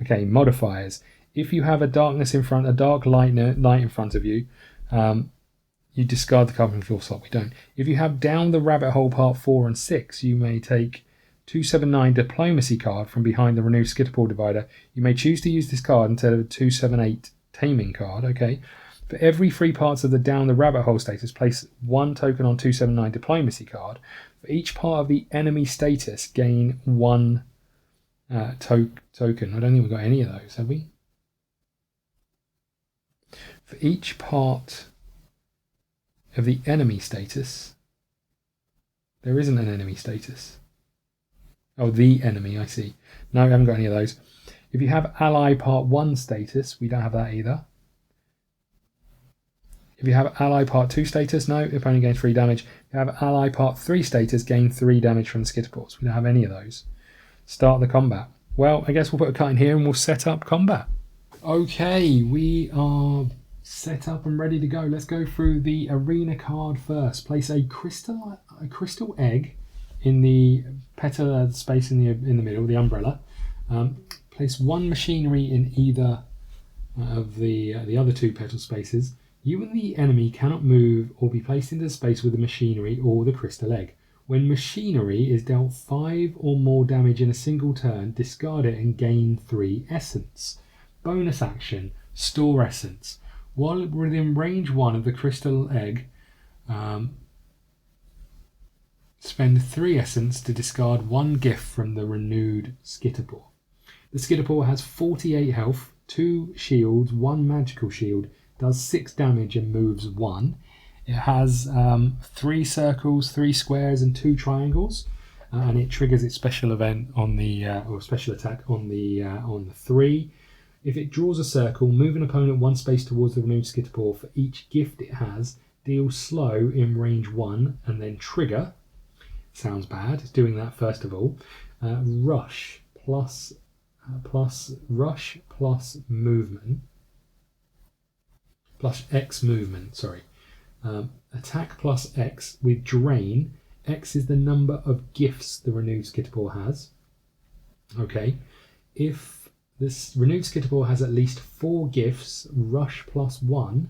Okay, modifiers. If you have a darkness in front, a dark light in front of you, you discard the card from your slot. We don't. If you have down the rabbit hole part 4 and 6, you may take 279 diplomacy card from behind the renewed Skitterpore divider. You may choose to use this card instead of a 278 taming card. Okay. For every 3 parts of the down the rabbit hole status, place 1 token on 279 diplomacy card. For each part of the enemy status, gain 1 token. I don't think we've got any of those, have we? For each part of the enemy status, there isn't an enemy status. Oh, the enemy, I see. No, we haven't got any of those. If you have ally part 1 status, we don't have that either. If you have ally part 2 status, no, it only gains 3 damage. If you have ally part 3 status, gain 3 damage from the Skitterpaws. We don't have any of those. Start the combat. Well, I guess we'll put a cut in here and we'll set up combat. Okay, we are set up and ready to go. Let's go through the arena card first. Place a crystal egg in the petal space in the middle, the umbrella. Place 1 machinery in either of the other 2 petal spaces. You and the enemy cannot move or be placed into space with the machinery or the crystal egg. When machinery is dealt 5 or more damage in a single turn, discard it and gain 3 essence. Bonus action, store essence. While within range 1 of the crystal egg, spend 3 essence to discard 1 gift from the renewed Skitterpore. The Skitterpore has 48 health, 2 shields, 1 magical shield, does 6 damage and moves 1. It has 3 circles, 3 squares, and 2 triangles, and it triggers its special event on the or special attack on the 3. If it draws a circle, move an opponent 1 space towards the renewed Skitterpore for each gift it has. Deal slow in range 1 and then trigger. Sounds bad. It's doing that first of all. Rush plus movement plus X movement. Sorry. Attack plus X with drain. X is the number of gifts the renewed Skitterpore has. Okay. If this renewed Skitterpore has at least 4 gifts, rush plus 1.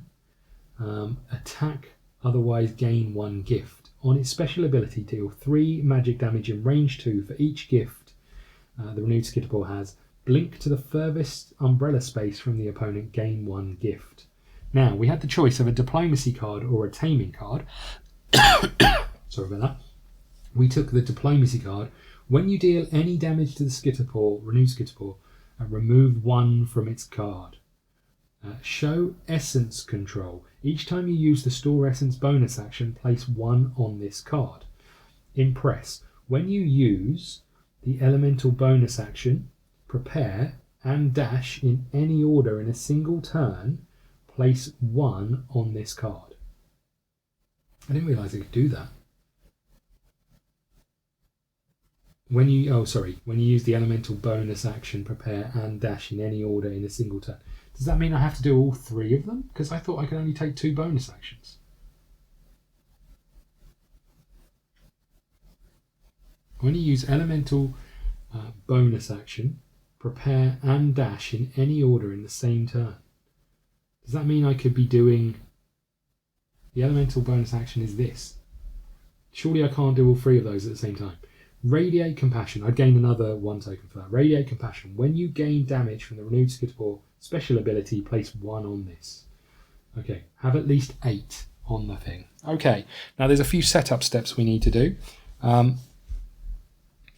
Attack, otherwise gain 1 gift. On its special ability, deal 3 magic damage in range 2 for each gift the renewed Skitterpore has. Blink to the furthest umbrella space from the opponent, gain 1 gift. Now, we had the choice of a diplomacy card or a taming card. Sorry about that. We took the diplomacy card. When you deal any damage to the Skitterpore, renewed Skitterpore, remove 1 from its card. Show essence control. Each time you use the store essence bonus action, place 1 on this card. Impress. When you use the elemental bonus action, prepare and dash in any order in a single turn, place 1 on this card. I didn't realise I could do that. When you use the elemental bonus action, prepare and dash in any order in a single turn. Does that mean I have to do all 3 of them? Because I thought I could only take 2 bonus actions. When you use elemental bonus action, prepare and dash in any order in the same turn. Does that mean I could be doing... The elemental bonus action is this. Surely I can't do all 3 of those at the same time. Radiate Compassion. I'd gain another 1 token for that. Radiate Compassion. When you gain damage from the renewed Skitterpore special ability, place 1 on this. Okay, have at least 8 on the thing. Okay, now there's a few setup steps we need to do.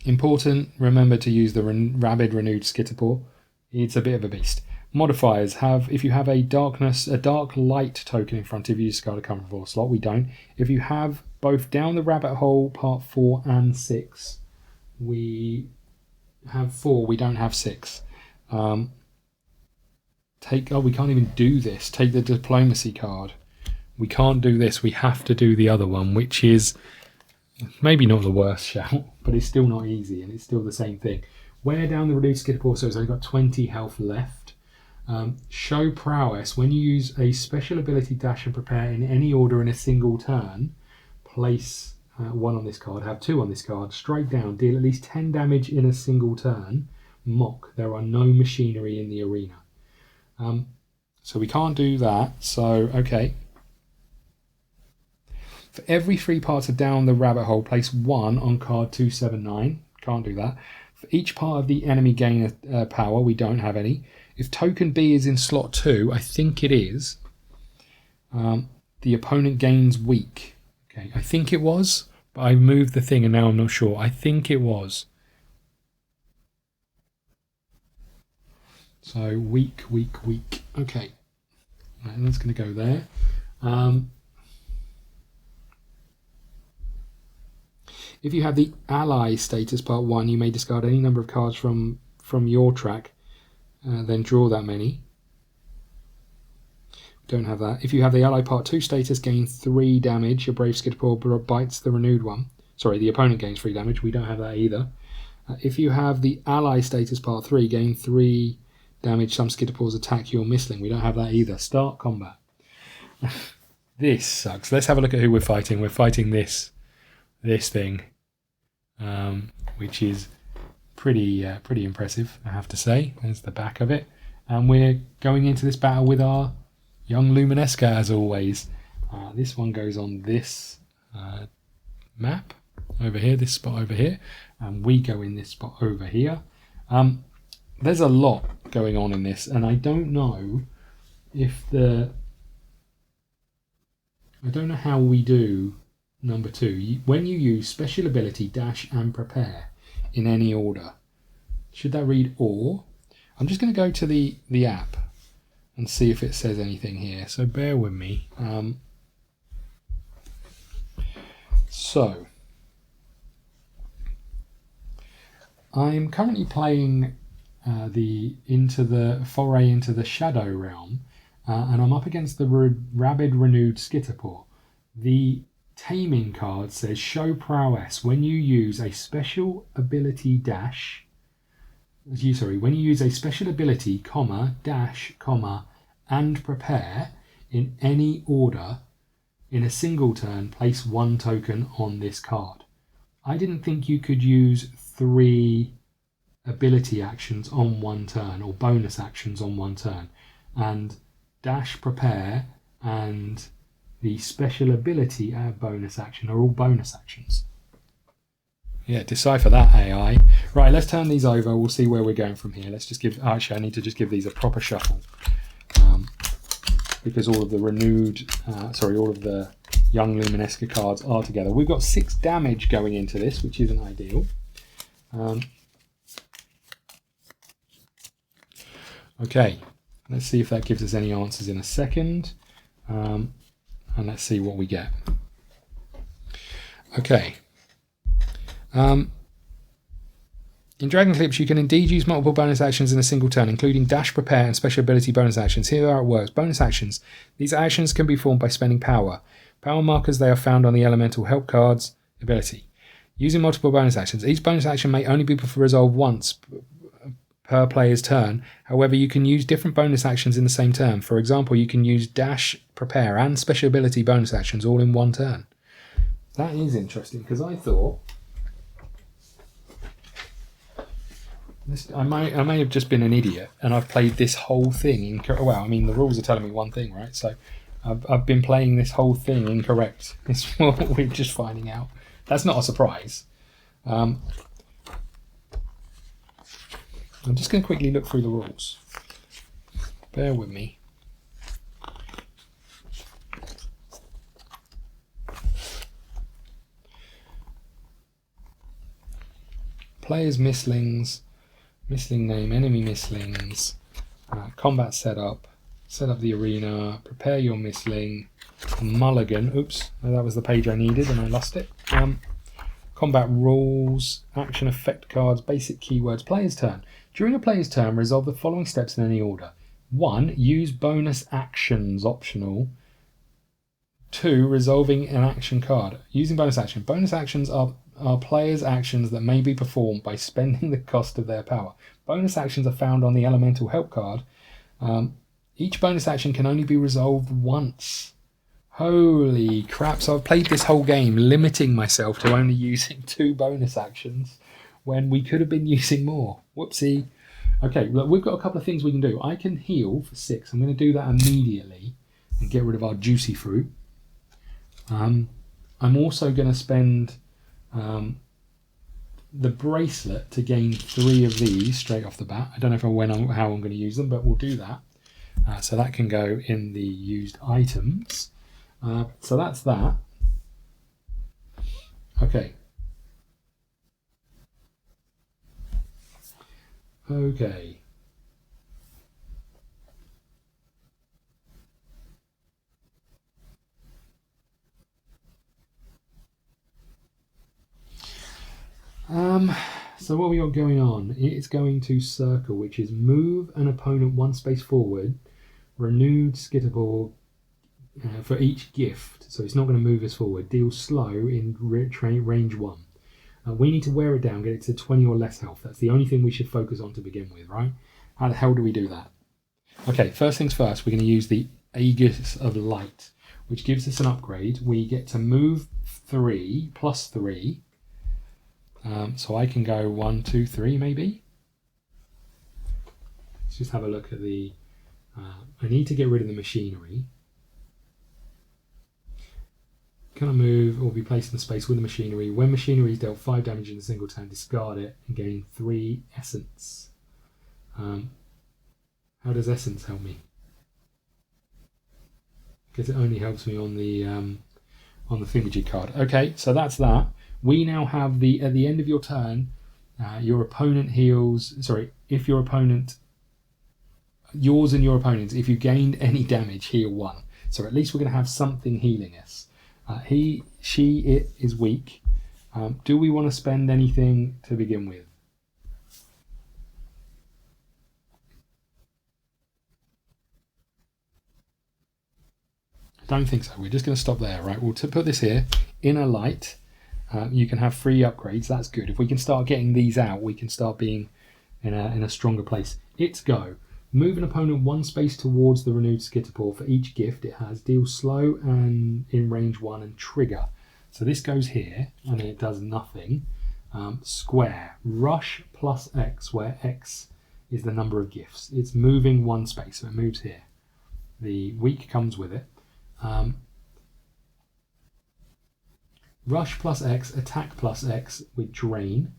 Important, remember to use the Rabid renewed Skitterpore. It's a bit of a beast. Modifiers have, if you have a dark light token in front of you, discard a cover 4 slot. We don't. If you have both Down the Rabbit Hole Part 4 and 6, we have 4, we don't have 6. We can't even do this. Take the diplomacy card. We can't do this. We have to do the other one, which is maybe not the worst shout, but it's still not easy, and it's still the same thing. Wear down the renewed Skitterpore, so it's only got 20 health left. Show prowess. When you use a special ability, dash and prepare in any order in a single turn, place 1 on this card, have 2 on this card, strike down, deal at least 10 damage in a single turn. Mock. There are no machinery in the arena. So we can't do that. So, okay. For every 3 parts of Down the Rabbit Hole, place 1 on card 279. Can't do that. For each part of the enemy gain power, we don't have any. If token B is in slot 2, I think it is, the opponent gains weak. Okay, I think it was, but I moved the thing and now I'm not sure. I think it was. So weak. Okay, right, that's going to go there. If you have the ally status part 1, you may discard any number of cards from your track, then draw that many. Don't have that. If you have the ally part 2 status, gain 3 damage. Your brave Skitterpore bites the renewed one. Sorry, the opponent gains 3 damage. We don't have that either. If you have the ally status part 3, gain 3 damage. Some Skitterpores attack your Mistling. We don't have that either. Start combat. This sucks. Let's have a look at who we're fighting. We're fighting this thing, which is pretty impressive, I have to say. There's the back of it. And we're going into this battle with our young Luminesca, as always. This one goes on this map over here, this spot over here, and we go in this spot over here. There's a lot going on in this, and I don't know how we do number 2. When you use special ability, dash and prepare in any order, should that read or? I'm just going to go to the app and see if it says anything here, so bear with me. So, I'm currently playing the Foray into the Shadow Realm, and I'm up against the Rabid renewed Skitterpore. The taming card says show prowess when you use a special ability when you use a special ability, dash, and prepare in any order in a single turn, place 1 token on this card. I didn't think you could use 3 ability actions on 1 turn, or bonus actions on 1 turn, and dash, prepare, and the special ability bonus action are all bonus actions. Yeah, decipher that, AI. Right, let's turn these over. We'll see where we're going from here. Let's just give... Actually, I need to just give these a proper shuffle. Because all of the all of the Young Luminesca cards are together. We've got 6 damage going into this, which isn't ideal. Okay, let's see if that gives us any answers in a second. And let's see what we get. Okay. In Dragon Eclipse, you can indeed use multiple bonus actions in a single turn, including dash, prepare, and special ability bonus actions. Here are how it works. Bonus actions. These actions can be formed by spending power. Power markers, they are found on the elemental help card's ability. Using multiple bonus actions. Each bonus action may only be resolved once per player's turn. However, you can use different bonus actions in the same turn. For example, you can use dash, prepare, and special ability bonus actions all in 1 turn. That is interesting, because I thought... I may have just been an idiot, and I've played this whole thing well, I mean, the rules are telling me one thing, right? So I've been playing this whole thing incorrect. It's what we're just finding out. That's not a surprise. I'm just going to quickly look through the rules. Bear with me. Players' mistlings. Mistling name, enemy mistlings, combat setup, set up the arena, prepare your mistling, mulligan, oops, that was the page I needed and I lost it. Combat rules, action effect cards, basic keywords, player's turn. During a player's turn, resolve the following steps in any order. 1. Use bonus actions, optional. 2. Resolving an action card. Using bonus action. Bonus actions are players' actions that may be performed by spending the cost of their power. Bonus actions are found on the elemental help card. Each bonus action can only be resolved once. Holy crap. So I've played this whole game limiting myself to only using 2 bonus actions when we could have been using more. Whoopsie. Okay, look, we've got a couple of things we can do. I can heal for 6. I'm going to do that immediately and get rid of our juicy fruit. I'm also going to spend the bracelet to gain 3 of these straight off the bat. I don't know how I'm going to use them, but we'll do that. So that can go in the used items. So that's that. Okay. Okay. So what we got going on, it's going to circle, which is move an opponent 1 space forward, renewed Skitterpore for each gift, so it's not going to move us forward, deal slow in range 1. We need to wear it down, get it to 20 or less health. That's the only thing we should focus on to begin with, right? How the hell do we do that? Okay, first things first, we're going to use the Aegis of Light, which gives us an upgrade. We get to move 3 plus 3. So I can go 1, 2, 3 maybe. Let's just have a look at the... I need to get rid of the machinery. Can I move or be placed in space with the machinery? When machinery is dealt 5 damage in a single turn, discard it and gain 3 essence. How does essence help me? Because it only helps me on the thingamajig card. Okay, so that's that. We now have at the end of your turn, your opponent heals. Sorry, if your opponent, yours and your opponent's, if you gained any damage, heal 1. So at least we're going to have something healing us. It is weak. Do we want to spend anything to begin with? I don't think so. We're just going to stop there, right? We'll put this here. Inner light. You can have free upgrades. That's good. If we can start getting these out, we can start being in a stronger place. It's go. Move an opponent one space towards the renewed Skitterpore for each gift it has. Deal slow and in range 1 and trigger. So this goes here and it does nothing. Square. Rush plus X, where X is the number of gifts. It's moving one space, so it moves here. The weak comes with it. Rush plus X, attack plus X with drain.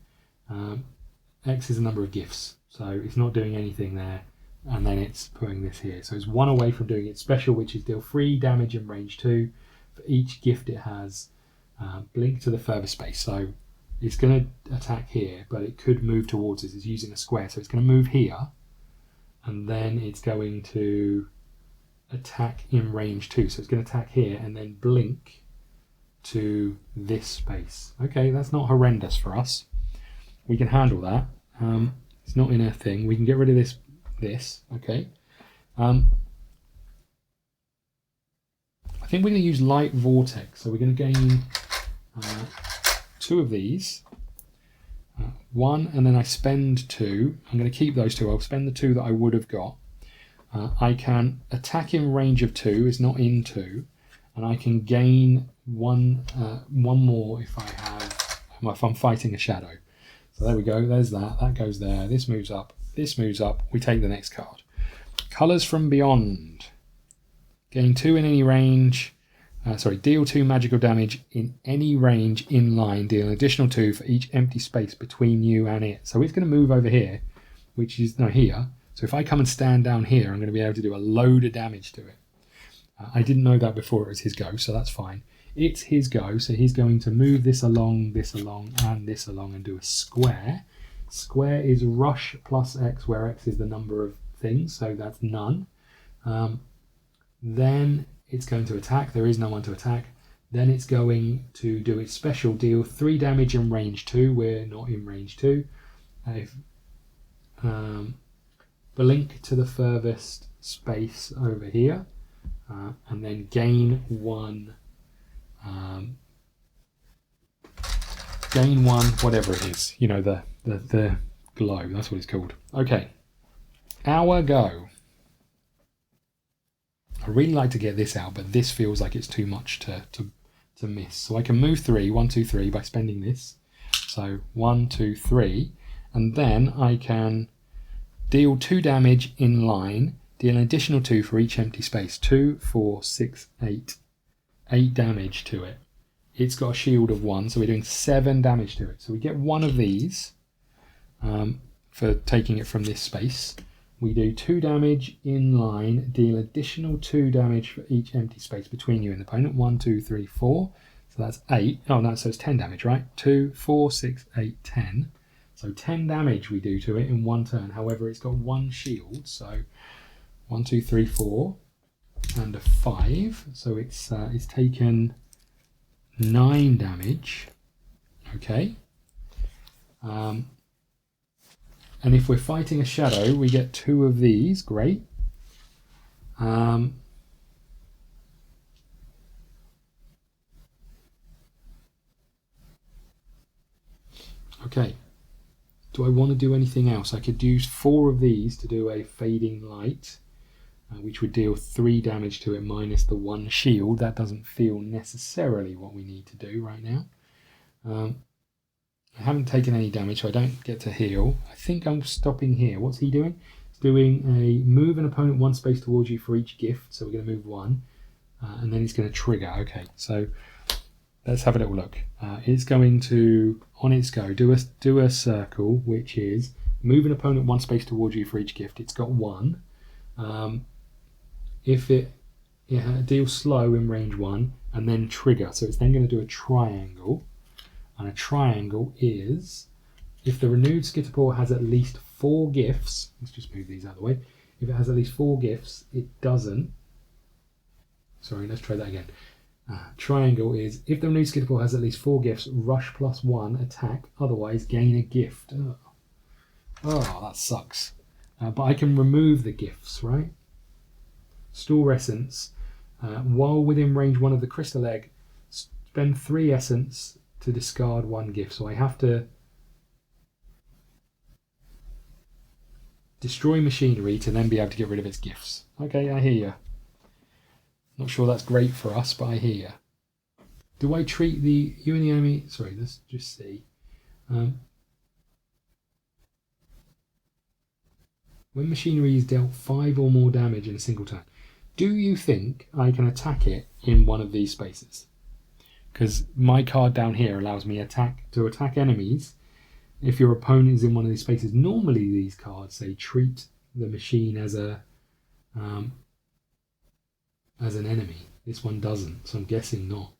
X is the number of gifts, so it's not doing anything there, and then it's putting this here. So it's one away from doing its special, which is deal 3 damage in range 2 for each gift it has. Blink to the furthest space, so it's going to attack here, but it could move towards this. It's using a square, so it's going to move here, and then it's going to attack in range 2. So it's going to attack here and then blink to this space. Okay, that's not horrendous for us. We can handle that. It's not in a thing. We can get rid of this. Okay. I think we're going to use light vortex. So we're going to gain 2 of these. 1, and then I spend 2. I'm going to keep those 2. I'll spend the 2 that I would have got. I can attack in range of 2, it's not in 2, and I can gain one more if I'm fighting a shadow. So there we go, there's that goes there, this moves up, we take the next card. Colours from Beyond. Gain 2 in any range, deal 2 magical damage in any range in line, deal an additional 2 for each empty space between you and it. So it's going to move over here, which is here. So if I come and stand down here, I'm going to be able to do a load of damage to it. I didn't know that before it was his go, so that's fine. It's his go, so he's going to move this along, and this along, and do a square. Square is rush plus X, where X is the number of things, so that's none. Then it's going to attack. There is no one to attack. Then it's going to do its special, deal 3 damage in range 2. We're not in range 2. Blink to the furthest space over here, and then gain 1. Gain 1, whatever it is. You know, the glow. That's what it's called. Okay, our go. I really like to get this out, but this feels like it's too much to miss. So I can move 3, 1, 2, 3 by spending this. So 1, 2, 3, and then I can deal 2 damage in line, deal an additional 2 for each empty space. 2, 4, 6, 8. 8 damage to it. It's got a shield of 1, so we're doing 7 damage to it. So we get 1 of these for taking it from this space. We do 2 damage in line, deal additional 2 damage for each empty space between you and the opponent. 1, 2, 3, 4. So that's 8. Oh, no, so it's 10 damage, right? 2, 4, 6, 8, 10. So 10 damage we do to it in 1 turn. However, it's got 1 shield. So 1, 2, 3, 4, and a 5. So it's taken 9 damage. Okay. And if we're fighting a shadow, we get 2 of these. Great. Okay. Do I want to do anything else? I could use 4 of these to do a fading light, which would deal 3 damage to it minus the 1 shield. That doesn't feel necessarily what we need to do right now. I haven't taken any damage, so I don't get to heal. I think I'm stopping here. What's he doing? He's doing a move an opponent 1 space towards you for each gift. So we're going to move 1, and then he's going to trigger. Okay, so let's have a little look. It's going to, on its go, do a circle, which is move an opponent 1 space towards you for each gift. It's got 1. If it deals slow in range 1, and then trigger. So it's then going to do a triangle. And a triangle is, if the renewed Skitterpore has at least 4 gifts, let's just move these out of the way. If it has at least 4 gifts, it doesn't. Sorry, let's try that again. Triangle is, if the new Skitterpore has at least 4 gifts, rush +1, attack, otherwise gain a gift. Oh, that sucks. But I can remove the gifts, right? Store essence. While within range 1 of the crystal egg, spend 3 essence to discard 1 gift. So I have to destroy machinery to then be able to get rid of its gifts. Okay, I hear you. Not sure that's great for us, but I hear you. Do I treat you and the enemy... Sorry, let's just see. When machinery is dealt 5 or more damage in a single turn, do you think I can attack it in one of these spaces? Because my card down here allows me to attack enemies if your opponent is in one of these spaces. Normally these cards say treat the machine as an enemy. This one doesn't, so I'm guessing not.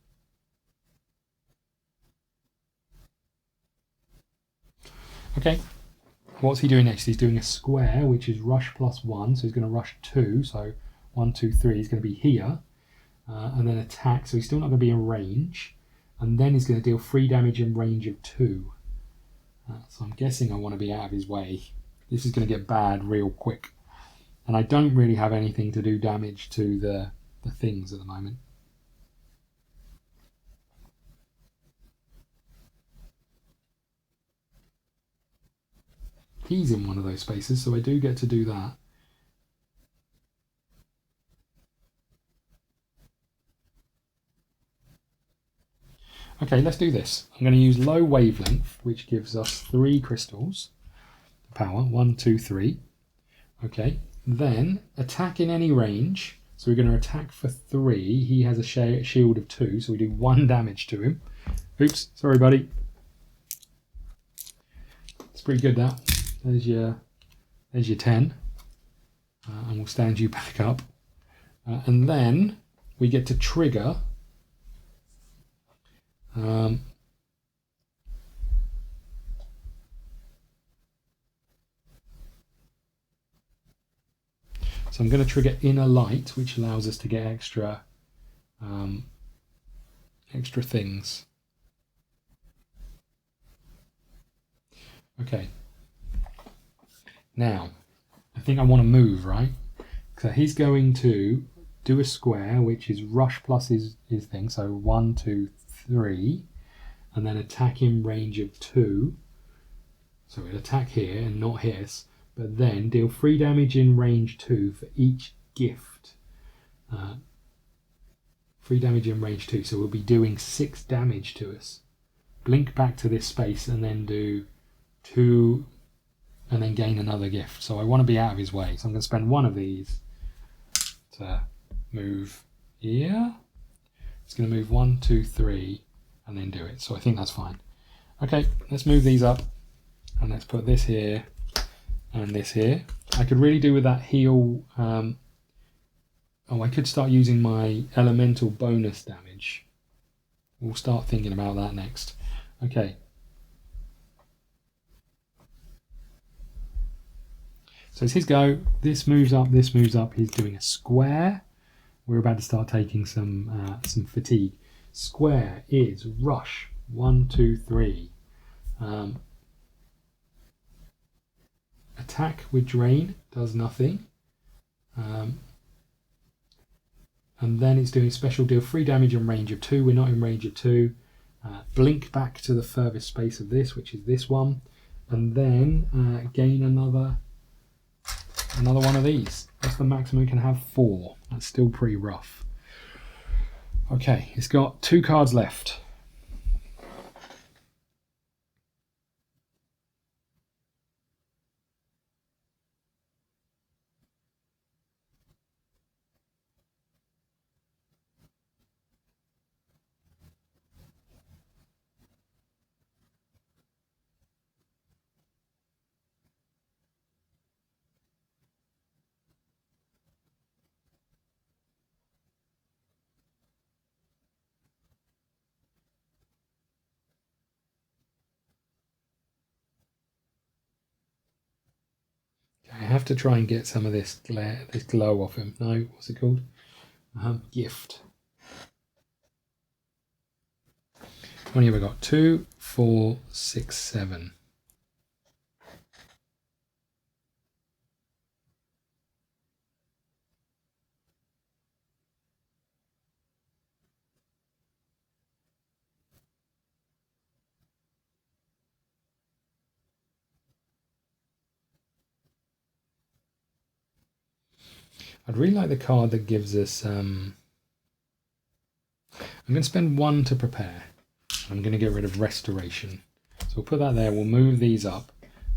Okay, what's he doing next? He's doing a square, which is rush +1, so he's going to rush 2, so 1, 2, 3, he's going to be here, and then attack, so he's still not going to be in range, and then he's going to deal 3 damage in range of 2. So I'm guessing I want to be out of his way. This is going to get bad real quick, and I don't really have anything to do damage to the things at the moment. He's in one of those spaces, so I do get to do that. Okay, let's do this. I'm going to use low wavelength, which gives us 3 crystals. Power, 1, 2, 3. Okay, then attack in any range. So we're going to attack for 3. He has a shield of 2, so we do 1 damage to him. Oops, sorry buddy. It's pretty good that. There's your 10. And we'll stand you back up. And then we get to trigger so I'm going to trigger inner light, which allows us to get extra things. Okay. Now, I think I want to move, right? So he's going to do a square, which is rush plus his thing. So 1, 2, 3, and then attack in range of 2. So we'll attack here and not hiss, but then deal 3 damage in range 2 for each gift. 3 damage in range 2, so we'll be doing 6 damage to us. Blink back to this space and then do 2, and then gain another gift. So I want to be out of his way, so I'm going to spend 1 of these to move here. It's going to move 1, 2, 3, and then do it. So I think that's fine. Okay, let's move these up, and let's put this here and this here. I could really do with that heal. I could start using my elemental bonus damage. We'll start thinking about that next. Okay. So it's his go. This moves up, this moves up. He's doing a square. We're about to start taking some fatigue. Square is rush. 1, 2, 3. Attack with drain does nothing. And then it's doing special deal 3 damage in range of 2. We're not in range of 2. Blink back to the furthest space of this, which is this one. And then gain another one of these. That's the maximum we can have, 4. That's still pretty rough. Okay, it's got 2 cards left. I have to try and get some of this glow off him. No, what's it called? Gift. How many have we got? 2, 4, 6, 7. I'd really like the card that gives us... I'm going to spend 1 to prepare. I'm going to get rid of restoration. So we'll put that there, we'll move these up,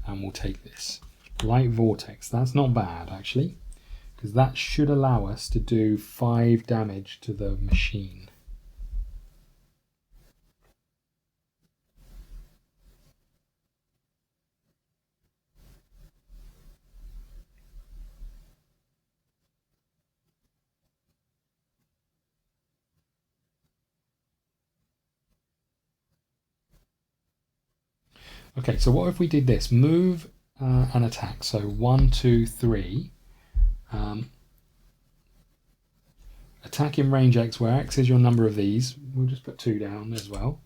and we'll take this. Light Vortex, that's not bad actually, because that should allow us to do 5 damage to the machine. Okay, so what if we did this? Move and attack. So 1, 2, 3. Attack in range X, where X is your number of these. We'll just put 2 down as well.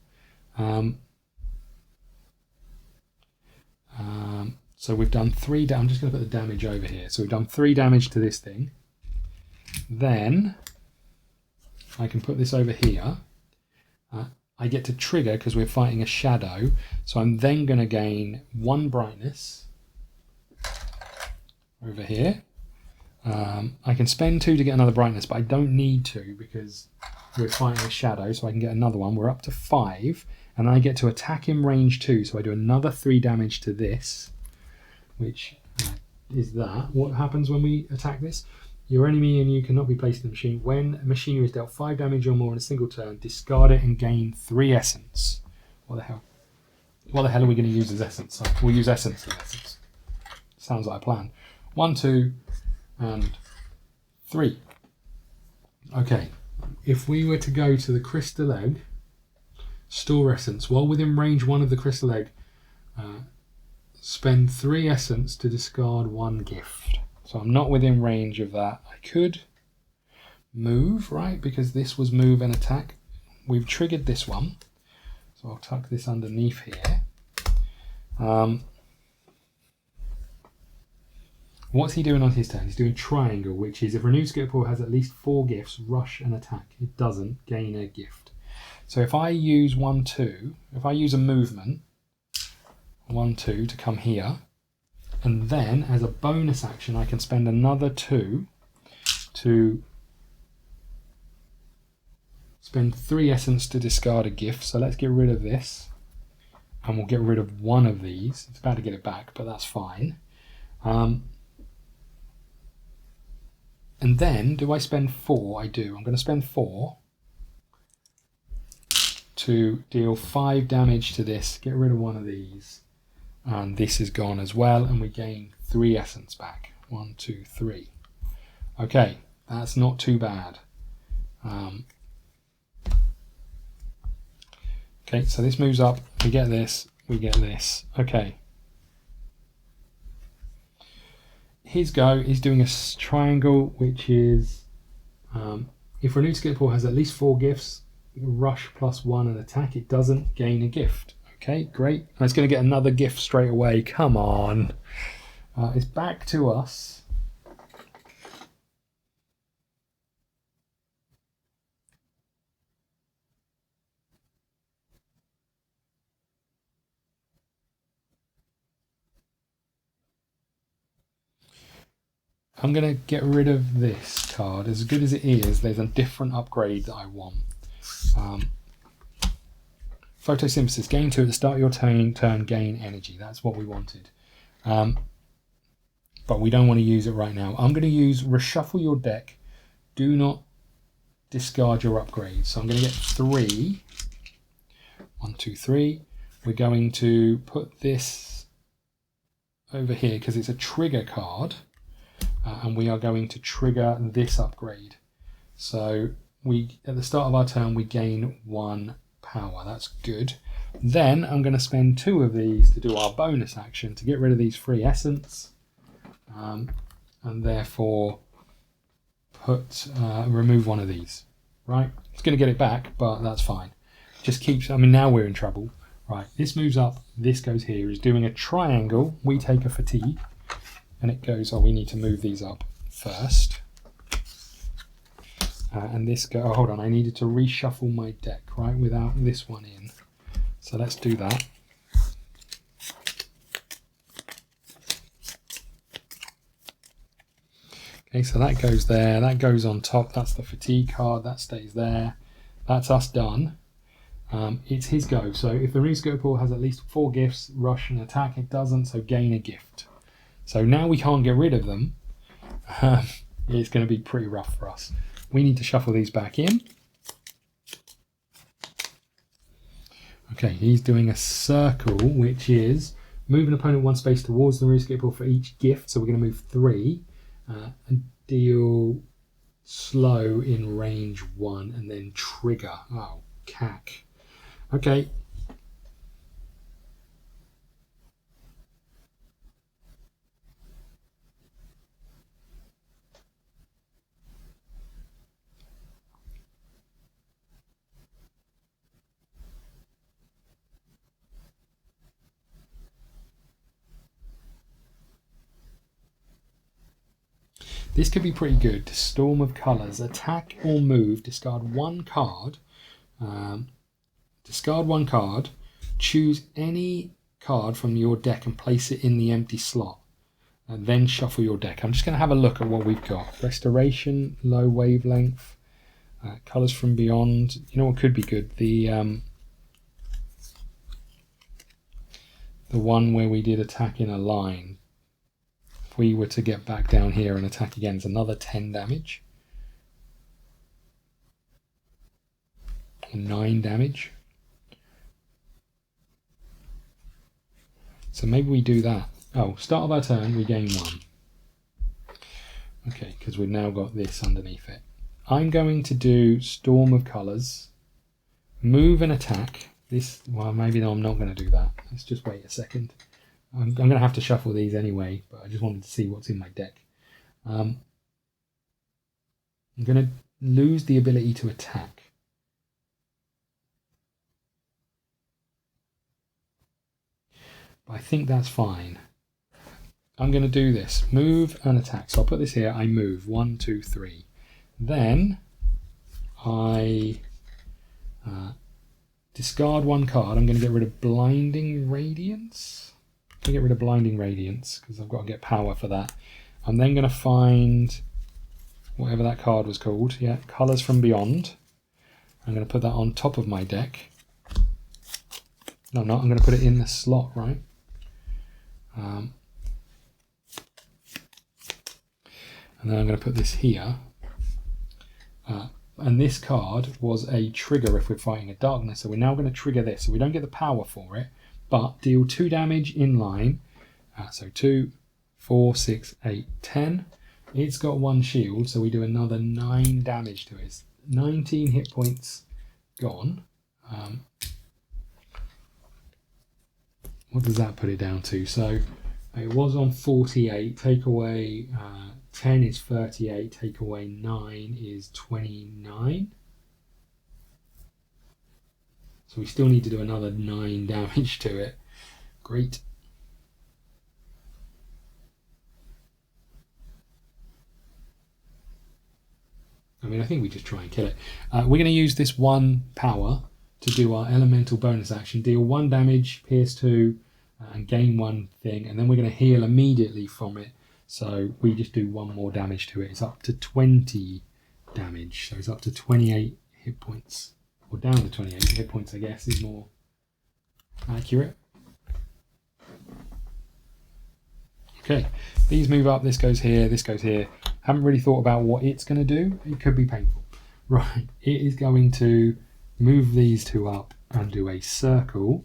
So we've done 3 damage. I'm just going to put the damage over here. So we've done 3 damage to this thing. Then I can put this over here. I get to trigger because we're fighting a shadow. So I'm then going to gain 1 brightness over here. I can spend 2 to get another brightness, but I don't need to because we're fighting a shadow, so I can get another one. We're up to 5, and I get to attack in range 2, so I do another 3 damage to this, which is that. What happens when we attack this? Your enemy and you cannot be placed in the machine. When a machinery is dealt 5 damage or more in a single turn, discard it and gain 3 essence. What the hell? What the hell are we going to use as essence? We'll use essence as essence. Sounds like a plan. 1, 2, and 3. Okay, if we were to go to the crystal egg, store essence, while within range 1 of the crystal egg, spend 3 essence to discard 1 gift. So I'm not within range of that. I could move, right, because this was move and attack. We've triggered this one, so I'll tuck this underneath here. What's he doing on his turn? He's doing triangle, which is if renewed Skitterpore has at least 4 gifts, rush and attack. It doesn't gain a gift. So if I use 1, 2, if I use a movement, 1, 2 to come here, and then as a bonus action, I can spend another 2 to spend 3 essence to discard a gift. So let's get rid of this, and we'll get rid of 1 of these. It's about to get it back, but that's fine. And then, do I spend 4? I do. I'm going to spend 4 to deal 5 damage to this, get rid of 1 of these, and this is gone as well, and we gain 3 essence back. 1, 2, 3. Okay, that's not too bad. Okay, so this moves up, we get this, we get this. Okay. His go, he's doing a triangle, which is if renewed Skitterpore has at least 4 gifts, rush +1 and attack, it doesn't gain a gift. Okay, great. And it's going to get another gift straight away. Come on. It's back to us. I'm going to get rid of this card. As good as it is, there's a different upgrade that I want. Photosynthesis, gain 2 at the start of your turn, gain energy. That's what we wanted. But we don't want to use it right now. I'm going to use reshuffle your deck. Do not discard your upgrades. So I'm going to get 3. 1, 2, 3. We're going to put this over here because it's a trigger card. And we are going to trigger this upgrade. So we, at the start of our turn, we gain 1 power. That's good. Then I'm going to spend 2 of these to do our bonus action to get rid of these free essence, and therefore remove 1 of these. Right? It's going to get it back, but that's fine. just keeps, I mean, now we're in trouble. Right, this moves up, this goes here. He's doing a triangle. We take a fatigue, and it goes, oh, we need to move these up first. And this go, oh, hold on, I needed to reshuffle my deck, right, without this one in. So let's do that. Okay, so that goes there, that goes on top, that's the fatigue card, that stays there. That's us done. It's his go. So if the Skitterpore has at least 4 gifts, rush and attack, it doesn't, so gain a gift. So now we can't get rid of them. It's going to be pretty rough for us. We need to shuffle these back in. Okay, he's doing a circle, which is move an opponent 1 space towards the Skitterpore for each gift. So we're going to move 3 and deal slow in range 1 and then trigger. Oh, cack. Okay. This could be pretty good. Storm of Colours. Attack or move. Discard 1 card. Discard 1 card. Choose any card from your deck and place it in the empty slot. And then shuffle your deck. I'm just going to have a look at what we've got. Restoration, low wavelength, Colours from Beyond. You know what could be good? The one where we did attack in a line. If we were to get back down here and attack again, it's another 10 damage. 9 damage. So maybe we do that. Oh, start of our turn, we gain 1. Okay, because we've now got this underneath it. I'm going to do Storm of Colours, move and attack. This, well, maybe no, I'm not going to do that. Let's just wait a second. I'm going to have to shuffle these anyway, but I just wanted to see what's in my deck. I'm going to lose the ability to attack. But I think that's fine. I'm going to do this. Move and attack. So I'll put this here. I move. 1, 2, 3. Then I discard 1 card. I'm going to get rid of Blinding Radiance. I'm going to get rid of Blinding Radiance because I've got to get power for that. I'm then going to find whatever that card was called. Yeah, Colours from Beyond. I'm going to put that on top of my deck. No, I'm not. I'm going to put it in the slot, right? And then I'm going to put this here. And this card was a trigger if we're fighting a darkness. So we're now going to trigger this. So we don't get the power for it, but deal 2 damage in line. So 2, 4, 6, 8, 10. It's got 1 shield, so we do another 9 damage to it. It's 19 hit points gone. What does that put it down to? So it was on 48. Take away 10 is 38. Take away 9 is 29. So we still need to do another 9 damage to it. Great. I mean, I think we just try and kill it. We're going to use this 1 power to do our elemental bonus action. Deal 1 damage, pierce 2, and gain 1 thing. And then we're going to heal immediately from it. So we just do 1 more damage to it. It's up to 20 damage. So it's up to 28 hit points. Or down to 28 hit points, I guess, is more accurate. Okay, these move up. This goes here. This goes here. Haven't really thought about what it's going to do. It could be painful. Right, it is going to move these 2 up and do a circle.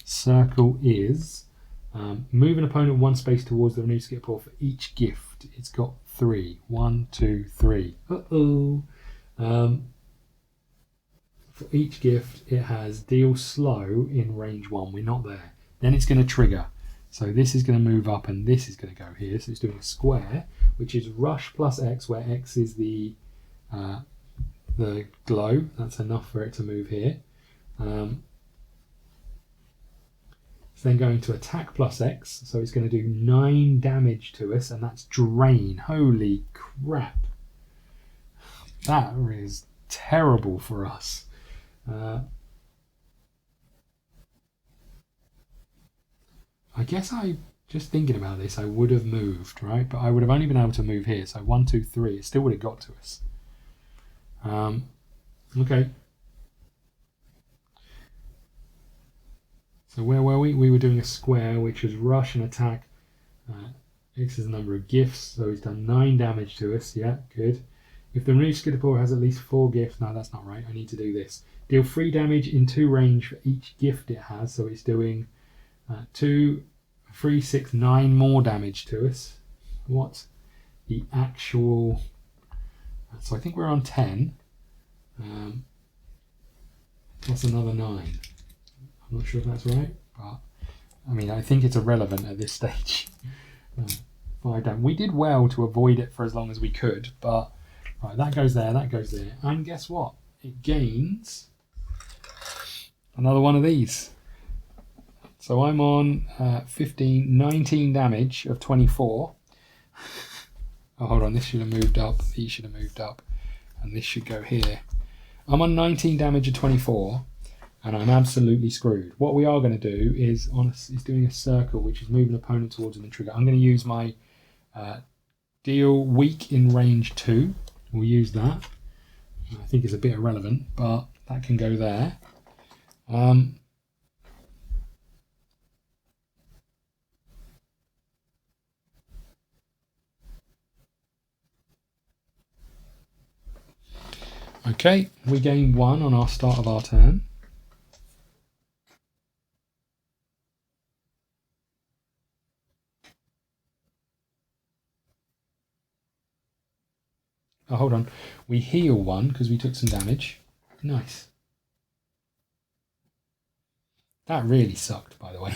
Circle is move an opponent 1 space towards the renewed Skitterpore for each gift. It's got 3. 1, 2, 3. Uh-oh. For each gift, it has deal slow in range 1. We're not there. Then it's going to trigger. So this is going to move up and this is going to go here. So it's doing a square, which is rush plus X, where X is the glow. That's enough for it to move here. It's then going to attack plus X, so it's going to do 9 damage to us, and that's drain. Holy crap. That is terrible for us. I guess just thinking about this, I would have moved, right? But I would have only been able to move here. So 1, 2, 3, it still would have got to us. Okay. So where were we? We were doing a square, which was rush and attack. X is the number of gifts, so he's done 9 damage to us. Yeah, good. If the new Skitterpore has at least 4 gifts, no, that's not right. I need to do this. Deal 3 damage in 2 range for each gift it has, so it's doing 2, 3, 6, 9 more damage to us. What the actual... So I think we're on 10. Plus another 9. I'm not sure if that's right, but I mean, I think it's irrelevant at this stage. We did well to avoid it for as long as we could, but right, that goes there, and guess what? It gains another one of these. So I'm on 19 damage of 24. Oh, hold on, this should have moved up, these should have moved up, and this should go here. I'm on 19 damage of 24. And I'm absolutely screwed. What we are going to do is doing a circle, which is moving opponent towards an trigger. I'm going to use my deal weak in range 2. We'll use that. I think it's a bit irrelevant, but that can go there. Okay, we gain 1 on our start of our turn. Oh, hold on. We heal 1 because we took some damage. Nice. That really sucked, by the way.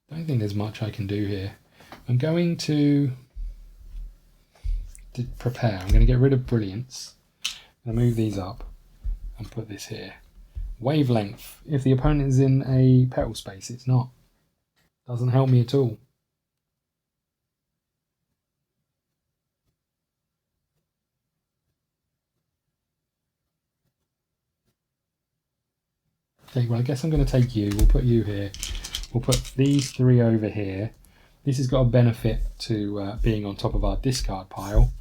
I don't think there's much I can do here. I'm going to prepare. I'm going to get rid of brilliance. I'm going to move these up and put this here. Wavelength. If the opponent is in a petal space, it's not. Doesn't help me at all. Okay, well I guess I'm going to take you. We'll put you here. We'll put these 3 over here. This has got a benefit to being on top of our discard pile.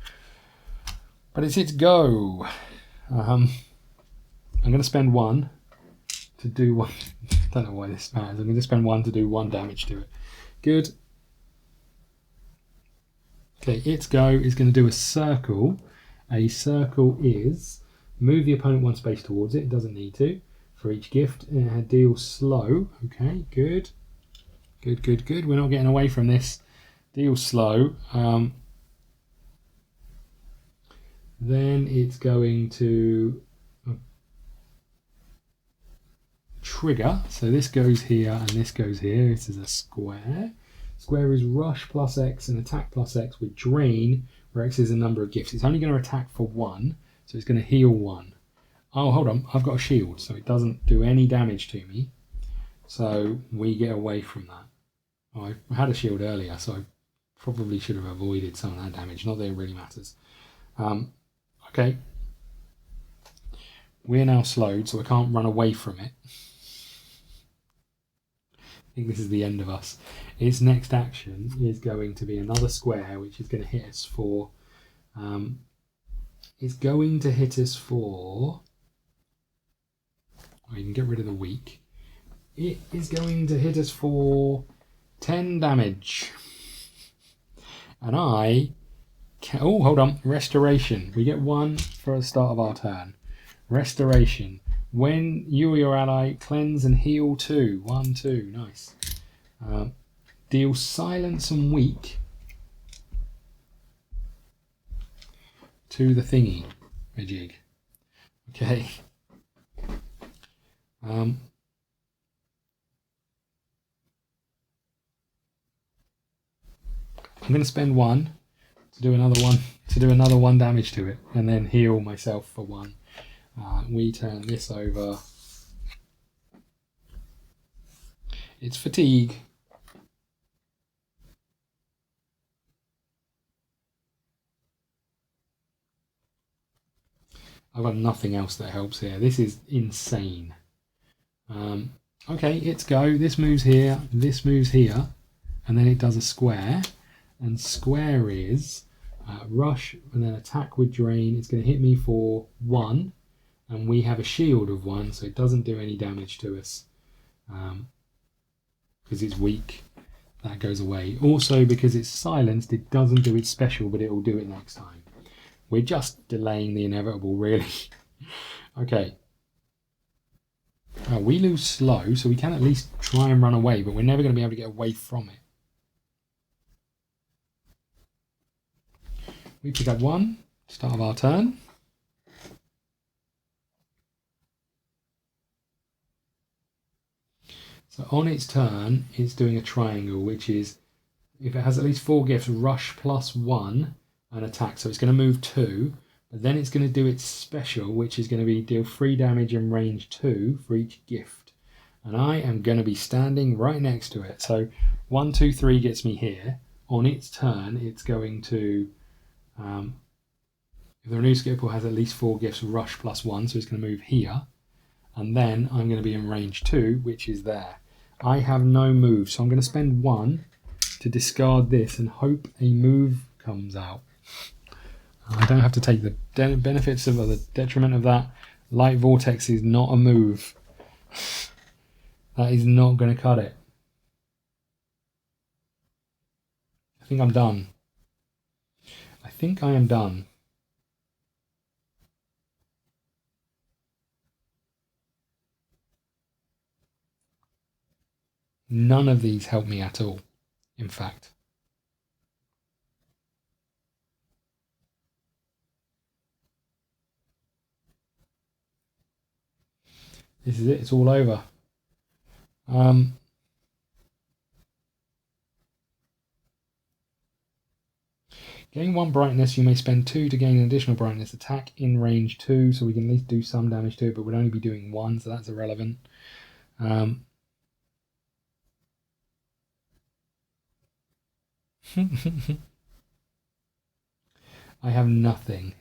But it's its go. I'm going to spend 1 to do 1. I don't know why this matters. I'm going to spend 1 to do 1 damage to it. Good. Okay, its go is going to do a circle. A circle is move the opponent 1 space towards it. It doesn't need to. For each gift, deal slow. Okay, good. Good. We're not getting away from this. Deal slow. Then it's going to trigger. So this goes here and this goes here. This is a square. Square is rush plus X and attack plus X with drain, where X is the number of gifts. It's only going to attack for 1, so it's going to heal 1. Oh, hold on, I've got a shield, so it doesn't do any damage to me. So we get away from that. Oh, I had a shield earlier, so I probably should have avoided some of that damage. Not that it really matters. Okay. We're now slowed, so I can't run away from it. I think this is the end of us. Its next action is going to be another square, which is going to hit us for... it's going to hit us for... Oh, you can get rid of the weak. It is going to hit us for 10 damage. And I can... Oh, hold on. Restoration. We get 1 for the start of our turn. Restoration. When you or your ally cleanse and heal 2. 1, 2. Nice. Deal silence and weak to the thingy majig. Okay. I'm going to spend 1 to do another 1 damage to it, and then heal myself for 1. We turn this over. It's fatigue. I've got nothing else that helps here. This is insane. Okay, it's go. This moves here, and then it does a square. And square is rush and then attack with drain. It's going to hit me for 1, and we have a shield of 1, so it doesn't do any damage to us because it's weak. That goes away. Also, because it's silenced, it doesn't do its special, but it will do it next time. We're just delaying the inevitable, really. Okay. We lose slow, so we can at least try and run away, but we're never going to be able to get away from it. We pick up 1, start of our turn. So on its turn, it's doing a triangle, which is, if it has at least 4 gifts, rush +1 and attack. So it's going to move 2, but then it's going to do its special, which is going to be deal 3 damage and range 2 for each gift. And I am going to be standing right next to it. So 1, 2, 3 gets me here. On its turn, it's going to... if the new Skitterpore has at least 4 gifts, rush +1, so it's going to move here. And then I'm going to be in range 2, which is there. I have no move, so I'm going to spend 1 to discard this and hope a move comes out. I don't have to take the benefits of or the detriment of that. Light Vortex is not a move. That is not going to cut it. I think I'm done. I think I am done. None of these help me at all, in fact. This is it, it's all over. Gain 1 brightness, you may spend 2 to gain an additional brightness. Attack in range 2, so we can at least do some damage to it, but we'll only be doing 1, so that's irrelevant. I have nothing.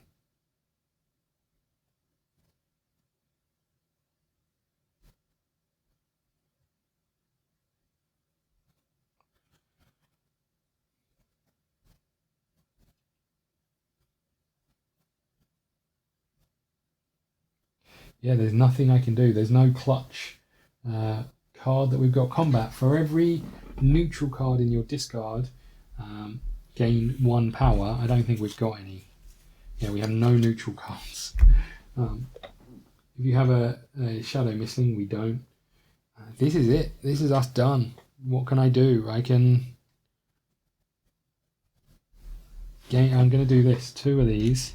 Yeah, there's nothing I can do. There's no clutch card that we've got. Combat. For every neutral card in your discard, gain 1 power. I don't think we've got any. Yeah, we have no neutral cards. If you have a Shadow Mistling, we don't. This is it. This is us done. What can I do? I can... I'm going to do this. 2 of these.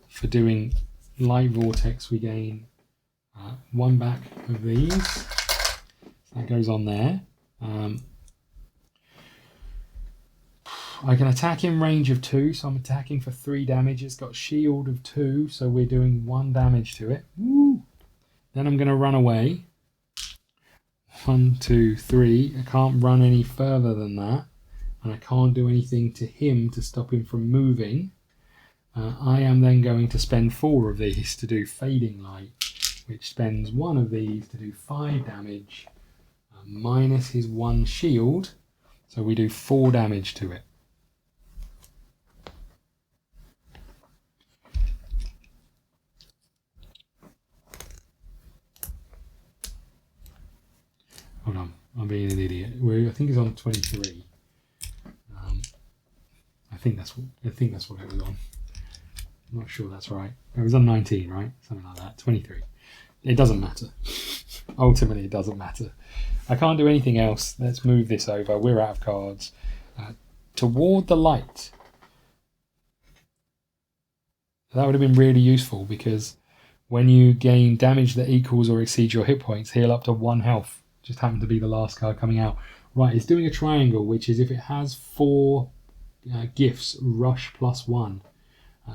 For doing Light Vortex, we gain 1 back of these. So that goes on there. I can attack in range of 2, so I'm attacking for 3 damage. It's got shield of 2, so we're doing 1 damage to it. Woo! Then I'm going to run away. 1, 2, 3. I can't run any further than that. And I can't do anything to him to stop him from moving. I am then going to spend 4 of these to do Fading Light, which spends 1 of these to do 5 damage, minus his 1 shield, so we do 4 damage to it. Hold on, I'm being an idiot. I think it's on 23. I think that's what it was on. I'm not sure that's right. It was on 19, right? Something like that. 23. It doesn't matter. Ultimately, it doesn't matter. I can't do anything else. Let's move this over. We're out of cards. Toward the light. That would have been really useful, because when you gain damage that equals or exceeds your hit points, heal up to 1 health. Just happened to be the last card coming out. Right, it's doing a triangle, which is if it has 4 gifts, rush +1.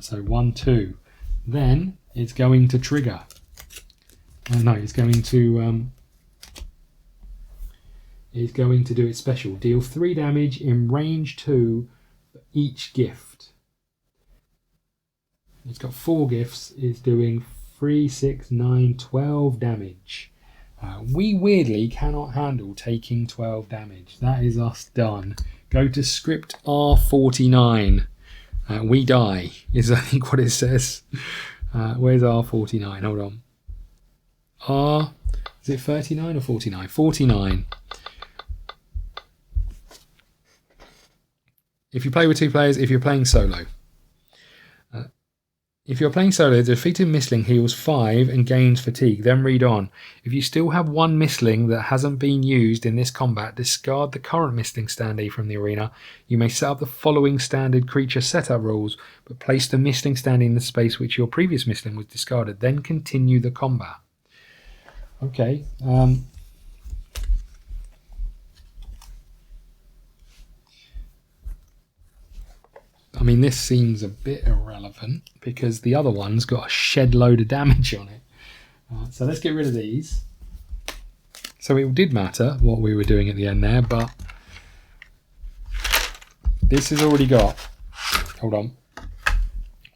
So 1, 2. Then it's going to trigger. No, it's going to do its special. Deal 3 damage in range 2 for each gift. It's got 4 gifts. It's doing 3, 6, 9, 12 damage. We weirdly cannot handle taking 12 damage. That is us done. Go to script R49. We die, is I think what it says. Where's R49? Hold on. Is it 39 or 49? 49. If you play with 2 players, if you're playing solo. If you're playing solo, the defeated Mistling heals 5 and gains fatigue. Then read on. If you still have 1 Mistling that hasn't been used in this combat, discard the current Mistling standee from the arena. You may set up the following standard creature setup rules, but place the Mistling standee in the space which your previous Mistling was discarded. Then continue the combat. Okay. I mean, this seems a bit irrelevant because the other one's got a shed load of damage on it. So let's get rid of these. So it did matter what we were doing at the end there, but this has already got, hold on,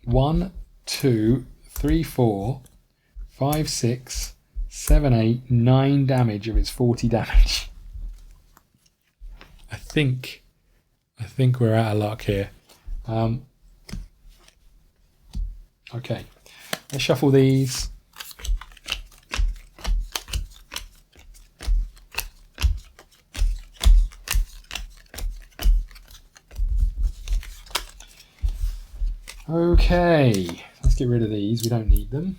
1, 2, 3, 4, 5, 6, 7, 8, 9 damage of its 40 damage. I think we're out of luck here. Okay, let's shuffle these. Okay, let's get rid of these. We don't need them.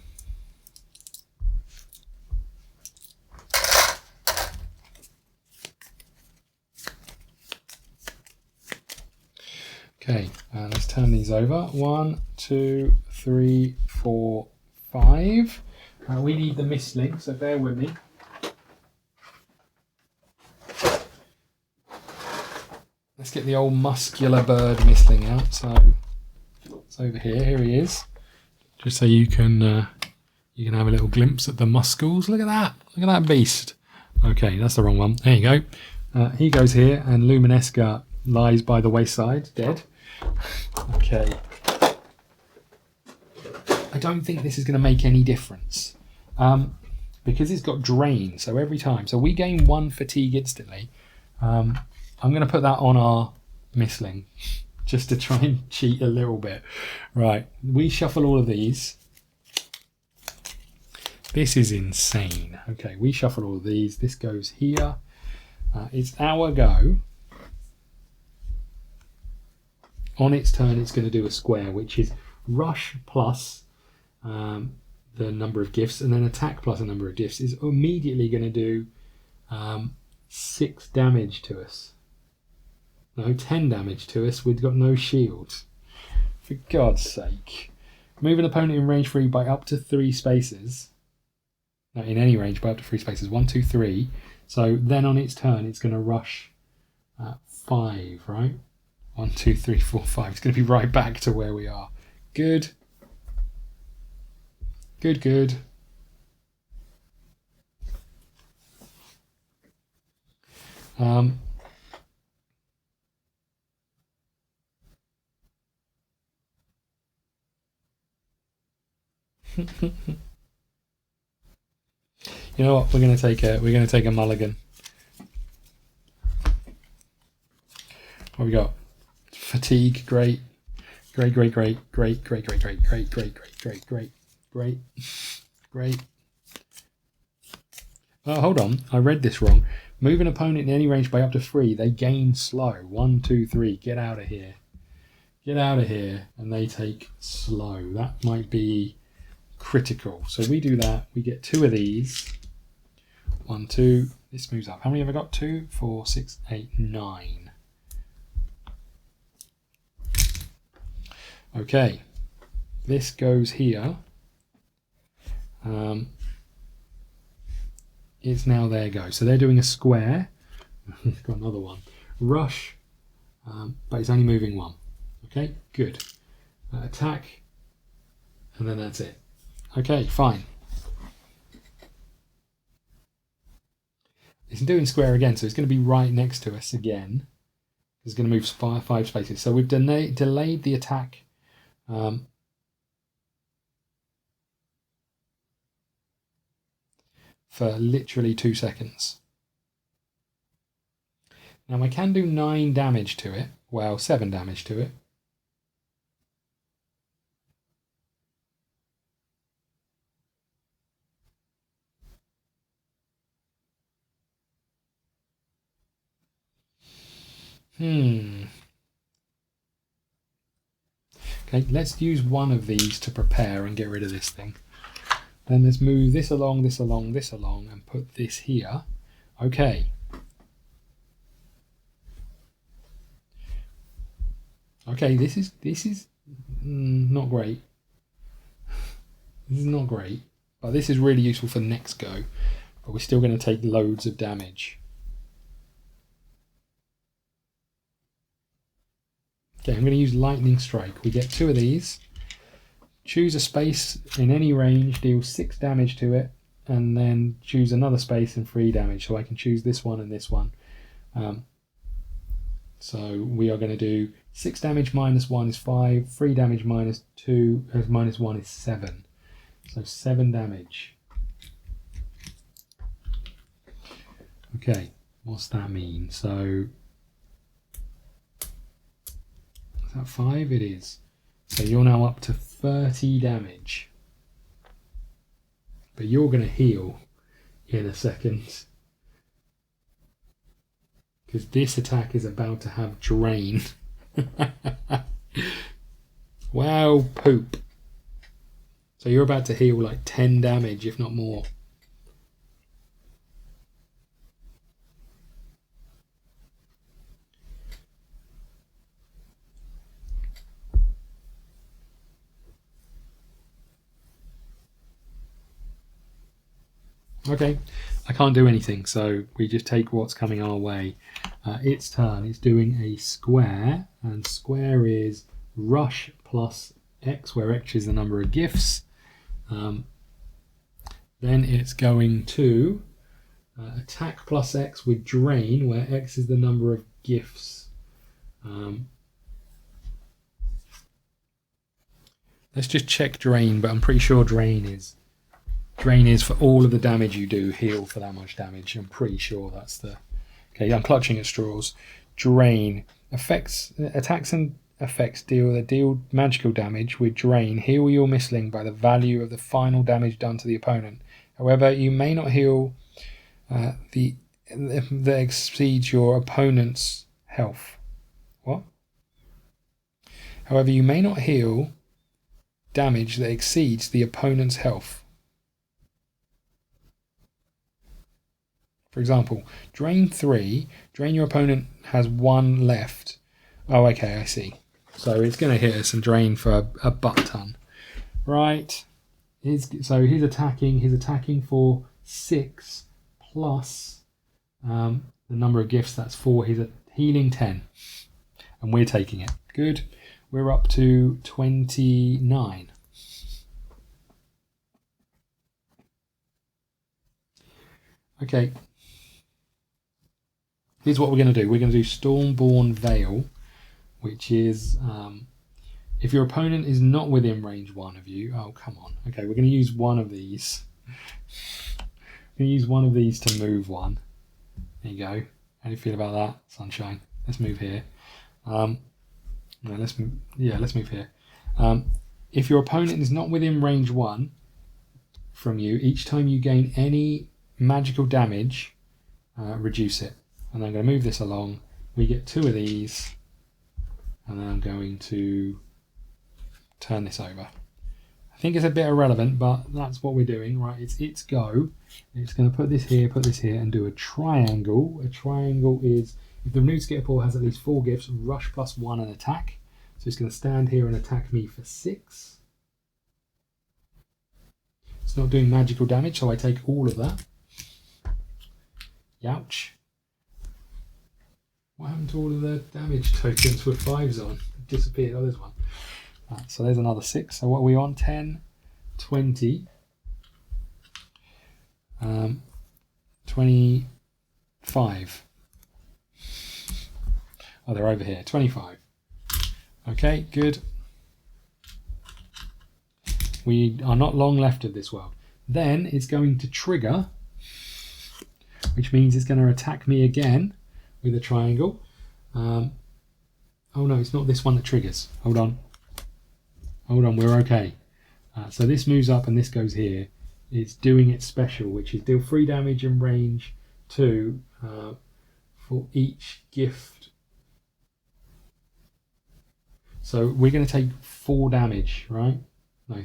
Okay, let's turn these over. 1, 2, 3, 4, 5. We need the Mistling, so bear with me. Let's get the old muscular bird Mistling out. So it's over here. Here he is. Just so you can have a little glimpse at the muscles. Look at that. Look at that beast. Okay, that's the wrong one. There you go. He goes here, and Luminesca lies by the wayside, dead. Okay. I don't think this is going to make any difference because it's got drain. So every time, so we gain 1 fatigue instantly. I'm going to put that on our Mistling just to try and cheat a little bit. Right, we shuffle all of these. This is insane. Okay, we shuffle all of these. This goes here. It's our go. On its turn, it's going to do a square, which is rush plus the number of gifts, and then attack plus a number of gifts. Is immediately going to do 6 damage to us. No, 10 damage to us. We've got no shield. For God's sake. Move an opponent in range 3 by up to 3 spaces. No, in any range by up to 3 spaces. 1, 2, 3. So then on its turn, it's going to rush 5, right? 1, 2, 3, 4, 5. It's going to be right back to where we are. Good. Good, good. You know what? We're going to take a mulligan. What we got? Fatigue, great. Great. Oh, hold on. I read this wrong. Move an opponent in any range by up to 3. They gain slow. 1, 2, 3. Get out of here. Get out of here. And they take slow. That might be critical. So we do that. We get 2 of these. 1, 2. This moves up. How many have I got? 2, 4, 6, 8, 9. Okay. this goes here. It's now their go. So they're doing a square. Got another one. Rush, but it's only moving one. Okay, good. Attack, and then that's it. Okay, fine. It's doing square again, so it's going to be right next to us again. It's going to move five spaces. So we've delayed the attack. For literally 2 seconds. Now I can do 9 damage to it. Well, 7 damage to it. Okay, let's use one of these to prepare and get rid of this thing. Then let's move this along, this along, this along, and put this here. Okay. Okay, this is not great. This is not great, but this is really useful for next go. But we're still going to take loads of damage. Okay, I'm going to use Lightning Strike. We get 2 of these. Choose a space in any range, deal 6 damage to it, and then choose another space and 3 damage. So I can choose this one and this one. So we are going to do 6 damage minus 1 is 5, 3 damage minus 2 minus 1 is 7. So 7 damage. Okay, what's that mean? So is that 5? It is. So you're now up to 30 damage. But you're going to heal in a second. Because this attack is about to have drain. Wow, poop. So you're about to heal like 10 damage, if not more. Okay, I can't do anything, so we just take what's coming our way. Its turn. It's doing a square, and square is rush plus X, where X is the number of gifts. Then it's going to attack plus X with drain, where X is the number of gifts. Let's just check drain, but I'm pretty sure drain is for all of the damage you do, heal for that much damage. I'm pretty sure that's the... Okay, I'm clutching at straws. Drain. Attacks and effects deal magical damage with drain. Heal your Mistling by the value of the final damage done to the opponent. However, you may not heal that exceeds your opponent's health. What? However, you may not heal damage that exceeds the opponent's health. For example, drain 3, drain your opponent has 1 left. Oh, okay, I see. So it's going to hit us and drain for a butt ton. Right. So he's attacking for 6 plus the number of gifts, that's 4. He's healing 10. And we're taking it. Good. We're up to 29. Okay. Here's what we're going to do. We're going to do Stormborn Veil, which is if your opponent is not within range 1 of you. Oh, come on. Okay, we're going to use one of these. We're going to use one of these to move one. There you go. How do you feel about that, sunshine? Let's move here. No, let's move here. If your opponent is not within range 1 from you, each time you gain any magical damage, reduce it. And I'm going to move this along. We get 2 of these, and then I'm going to turn this over. I think it's a bit irrelevant, but that's what we're doing, right? It's its go. It's going to put this here, and do a triangle. A triangle is, if the new Skitterpore has at least 4 gifts, rush plus 1 and attack. So it's going to stand here and attack me for 6. It's not doing magical damage, so I take all of that. Youch. What happened to all of the damage tokens with 5s on? Disappeared. Oh, there's one. Right, so there's another 6. So what are we on? 10, 20, 25. Oh, they're over here. 25. Okay, good. We are not long left of this world. Then it's going to trigger, which means it's going to attack me again with a triangle. Oh no, it's not this one that triggers. Hold on. Hold on, we're okay. So this moves up and this goes here. It's doing its special, which is deal 3 damage in range 2 for each gift. So we're going to take 4 damage, right? No.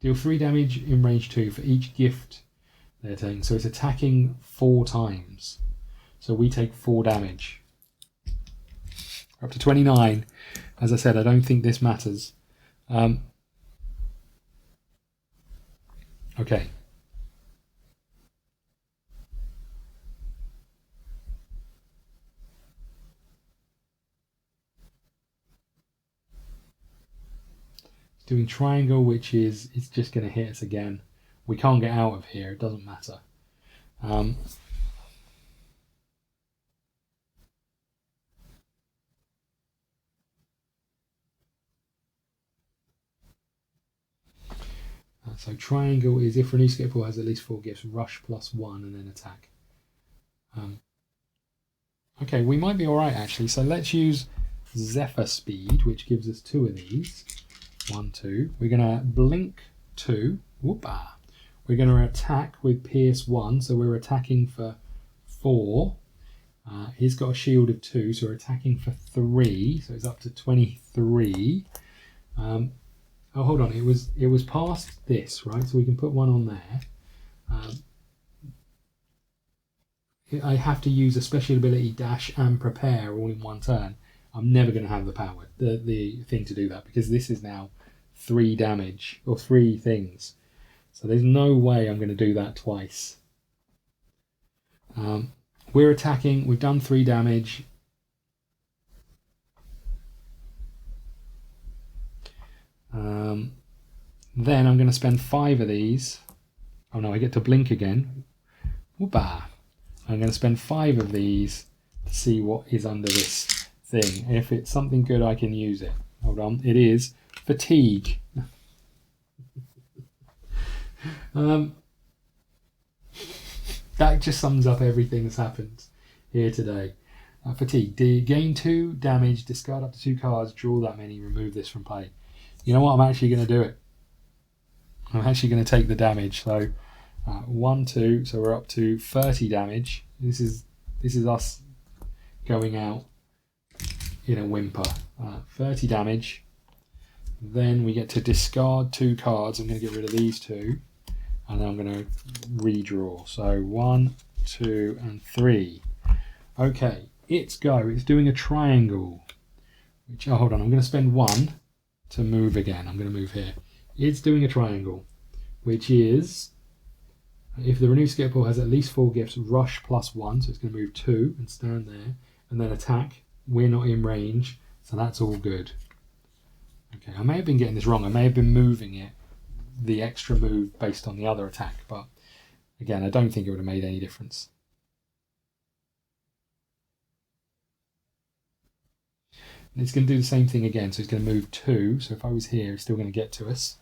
Deal 3 damage in range 2 for each gift they're taking. So it's attacking 4 times. So we take 4 damage. We're up to 29. As I said, I don't think this matters. Okay. Doing triangle, which is it's just going to hit us again. We can't get out of here. It doesn't matter. So triangle is if a new Skitterpore has at least 4 gifts, rush +1 and then attack. Okay, we might be all right actually. So let's use Zephyr Speed, which gives us 2 of these. 1, 2. We're going to blink 2. Whoop-ah. We're going to attack with Pierce 1, so we're attacking for 4. He's got a shield of 2, so we're attacking for 3, so it's up to 23. Oh, hold on, it was past this, right? So we can put 1 on there. I have to use a special ability, dash and prepare all in 1 turn. I'm never going to have the power, the thing to do that, because this is now 3 damage, or 3 things. So there's no way I'm going to do that twice. We're attacking, we've done 3 damage. Then I'm going to spend 5 of these. Oh no, I get to blink again. Whoopah. I'm going to spend 5 of these to see what is under this thing. If it's something good, I can use it. Hold on, it is fatigue. That just sums up everything that's happened here today. Fatigue. Gain 2 damage, discard up to 2 cards, draw that many, remove this from play. You know what? I'm actually going to do it. I'm actually going to take the damage. So 1, 2. So we're up to 30 damage. This is us going out in a whimper. 30 damage. Then we get to discard 2 cards. I'm going to get rid of these 2. And then I'm going to redraw. So 1, 2, and 3. Okay, it's go. It's doing a triangle. Which, oh, hold on. I'm going to spend 1 to move again. I'm going to move here. It's doing a triangle, which is if the renewed Skitterpore has at least 4 gifts, rush +1. So it's going to move 2 and stand there. And then attack. We're not in range, so that's all good. Okay, I may have been getting this wrong. I may have been moving it, the extra move based on the other attack, but again, I don't think it would have made any difference. And it's going to do the same thing again, so it's going to move 2. So if I was here, it's still going to get to us.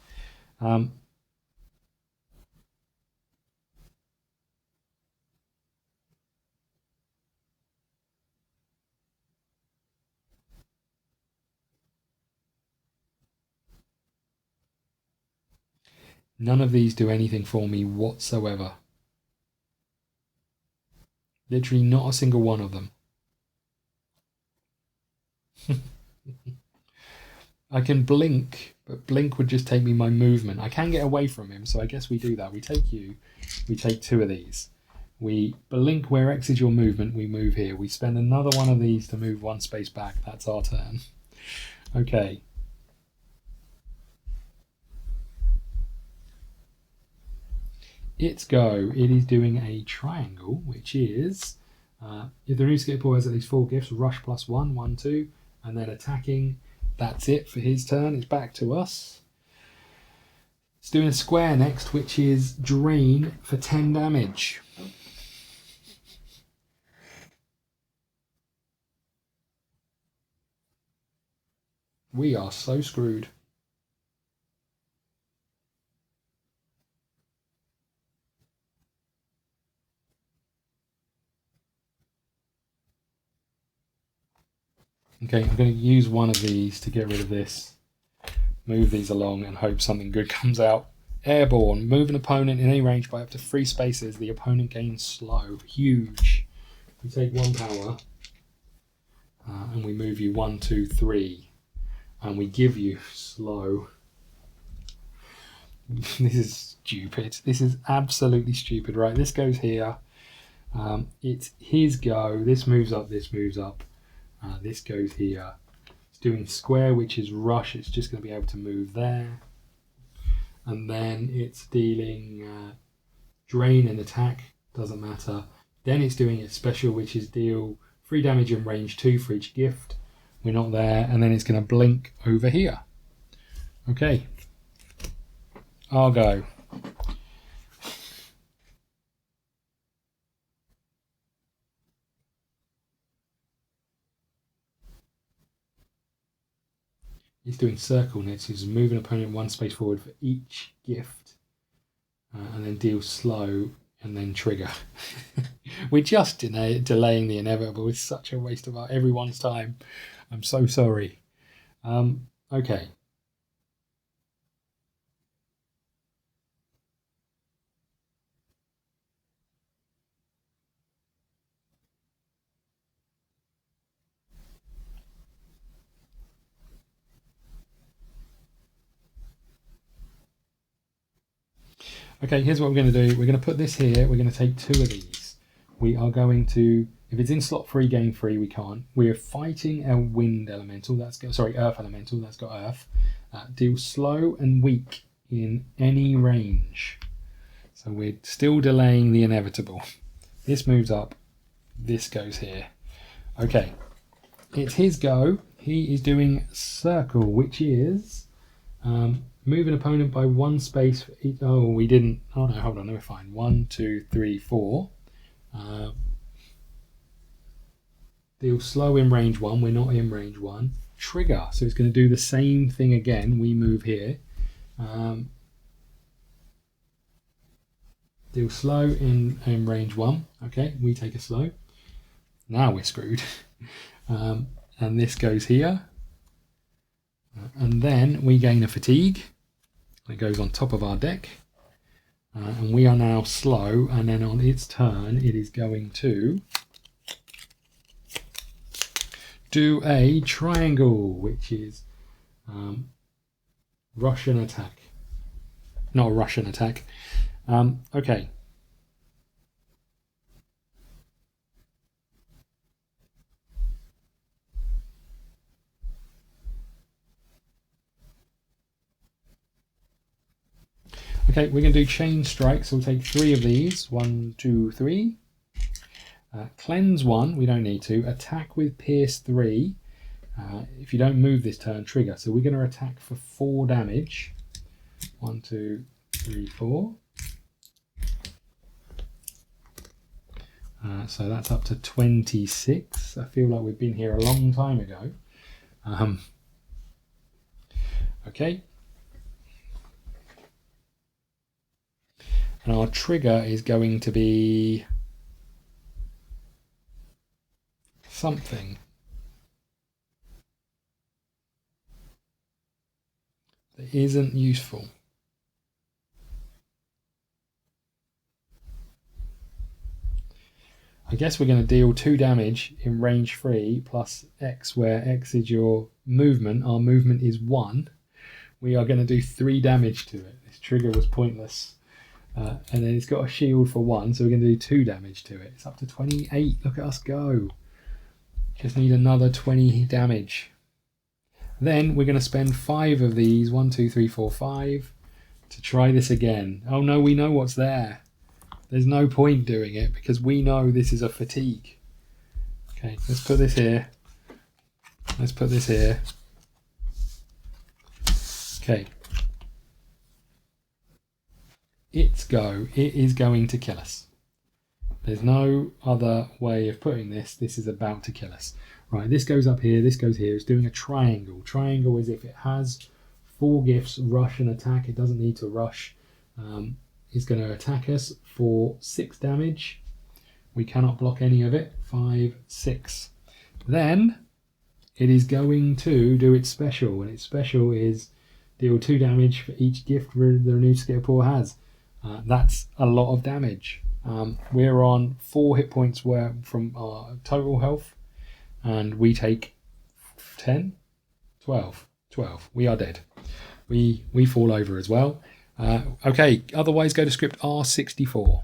None of these do anything for me whatsoever. Literally not a single one of them. I can blink, but blink would just take me my movement. I can get away from him, so I guess we do that. We take you, we take 2 of these. We blink where X is your movement, we move here. We spend another one of these to move 1 space back. That's our turn. Okay. its go. It is doing a triangle, which is if the new Skitterpore has at least 4 gifts, rush +1, 1, 2, and then attacking. That's it for his turn. It's back to us. It's doing a square next, which is drain for 10 damage. We are so screwed. Okay, I'm going to use one of these to get rid of this. Move these along and hope something good comes out. Airborne. Move an opponent in any range by up to 3 spaces. The opponent gains slow. Huge. We take 1 power and we move you 1, 2, 3. And we give you slow. This is stupid. This is absolutely stupid. Right, this goes here. It's his go. This moves up, this moves up. This goes here. It's doing square, which is rush. It's just going to be able to move there. And then it's dealing drain and attack. Doesn't matter. Then it's doing its special, which is deal 3 damage in range 2 for each gift. We're not there. And then it's going to blink over here. Okay. I'll go. He's doing circle nets. He's moving opponent 1 space forward for each gift. And then deal slow and then trigger. We're just delaying the inevitable. It's such a waste of everyone's time. I'm so sorry. Okay. Okay, here's what we're going to do. We're going to put this here. We're going to take 2 of these. We are going to, if it's in slot 3, game 3, we can't. We're fighting a wind elemental. Earth elemental. That's got earth. Deal slow and weak in any range. So we're still delaying the inevitable. This moves up. This goes here. Okay, it's his go. He is doing circle, which is move an opponent by 1 space for each. Oh, we didn't. Oh no, hold on. We're fine. 1, 2, 3, 4. Deal slow in range 1. We're not in range 1. Trigger. So it's going to do the same thing again. We move here. Deal slow in range 1. Okay, we take a slow. Now we're screwed. And this goes here. And then we gain a fatigue. It goes on top of our deck. And we are now slow. And then on its turn, it is going to do a triangle, which is Russian attack. Not a Russian attack. Okay. Okay, we're going to do chain strikes. So we'll take 3 of these. 1, 2, 3. Cleanse 1. We don't need to. Attack with pierce 3. If you don't move this turn, trigger. So we're going to attack for 4 damage. 1, 2, 3, 4. So that's up to 26. I feel like we've been here a long time ago. Okay. And our trigger is going to be something that isn't useful. I guess we're going to deal 2 damage in range 3 plus X, where X is your movement. Our movement is 1. We are going to do 3 damage to it. This trigger was pointless. And then it's got a shield for 1, so we're going to do 2 damage to it. It's up to 28. Look at us go. Just need another 20 damage. Then we're going to spend 5 of these, 1, 2, 3, 4, 5, to try this again. Oh no, we know what's there. There's no point doing it because we know this is a fatigue. Okay, let's put this here. Let's put this here. Okay. It's go. It is going to kill us. There's no other way of putting this. This is about to kill us. Right, this goes up here, this goes here. It's doing a triangle. Triangle is if it has 4 gifts, rush and attack. It doesn't need to rush. It's going to attack us for 6 damage. We cannot block any of it. 5, 6. Then it is going to do its special. And its special is deal 2 damage for each gift the renewed Skitterpaw has. That's a lot of damage. We're on 4 hit points from our total health. And we take 10, 12. We are dead. We fall over as well. Okay, otherwise go to script R64.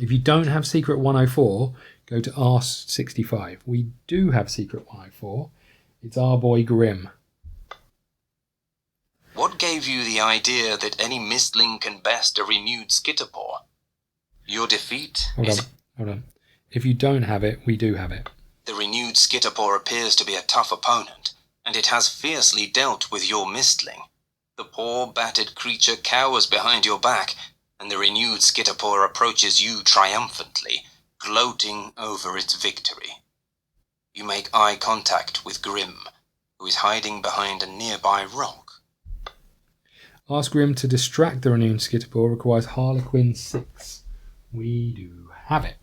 If you don't have secret 104, go to R65. We do have secret 104. It's our boy Grim. What gave you the idea that any mistling can best a renewed Skitterpaw? Your defeat Hold on. If you don't have it, we do have it. The renewed Skitterpaw appears to be a tough opponent, and it has fiercely dealt with your mistling. The poor, battered creature cowers behind your back, and the renewed Skitterpaw approaches you triumphantly, gloating over its victory. You make eye contact with Grim, who is hiding behind a nearby rock. Ask Grim to distract the renewed Skitterpaw requires Harlequin 6. We do have it.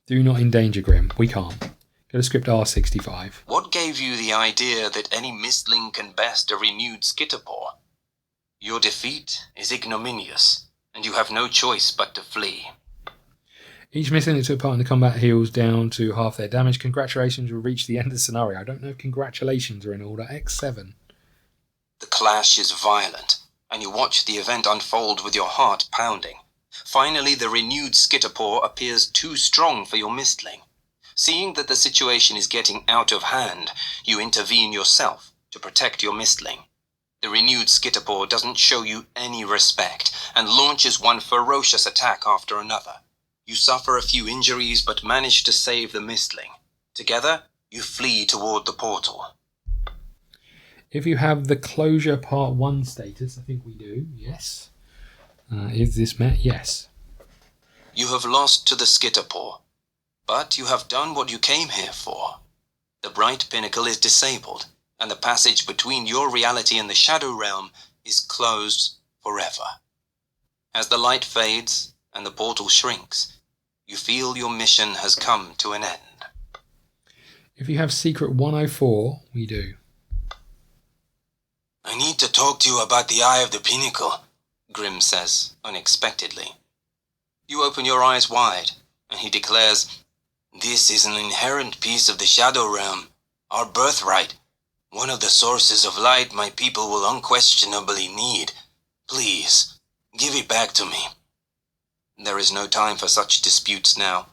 Do not endanger Grim. We can't. Go to script R65. What gave you the idea that any mistling can best a renewed Skitterpaw? Your defeat is ignominious, and you have no choice but to flee. Each mistling that took part in the combat heals down to half their damage. Congratulations, you'll reach the end of the scenario. I don't know if congratulations are in order. X7. The clash is violent, and you watch the event unfold with your heart pounding. Finally, the renewed Skitterpaw appears too strong for your mistling. Seeing that the situation is getting out of hand, you intervene yourself to protect your mistling. The renewed Skitterpaw doesn't show you any respect and launches one ferocious attack after another. You suffer a few injuries but manage to save the mistling. Together, you flee toward the portal. If you have the closure part 1 status, I think we do, yes. Is this met? Yes. You have lost to the Skitterpaw, but you have done what you came here for. The Bright Pinnacle is disabled, and the passage between your reality and the Shadow Realm is closed forever. As the light fades and the portal shrinks, you feel your mission has come to an end. If you have secret 104, we do. I need to talk to you about the Eye of the Pinnacle, Grim says, unexpectedly. You open your eyes wide, and he declares, This is an inherent piece of the Shadow Realm, our birthright, one of the sources of light my people will unquestionably need. Please, give it back to me. There is no time for such disputes now.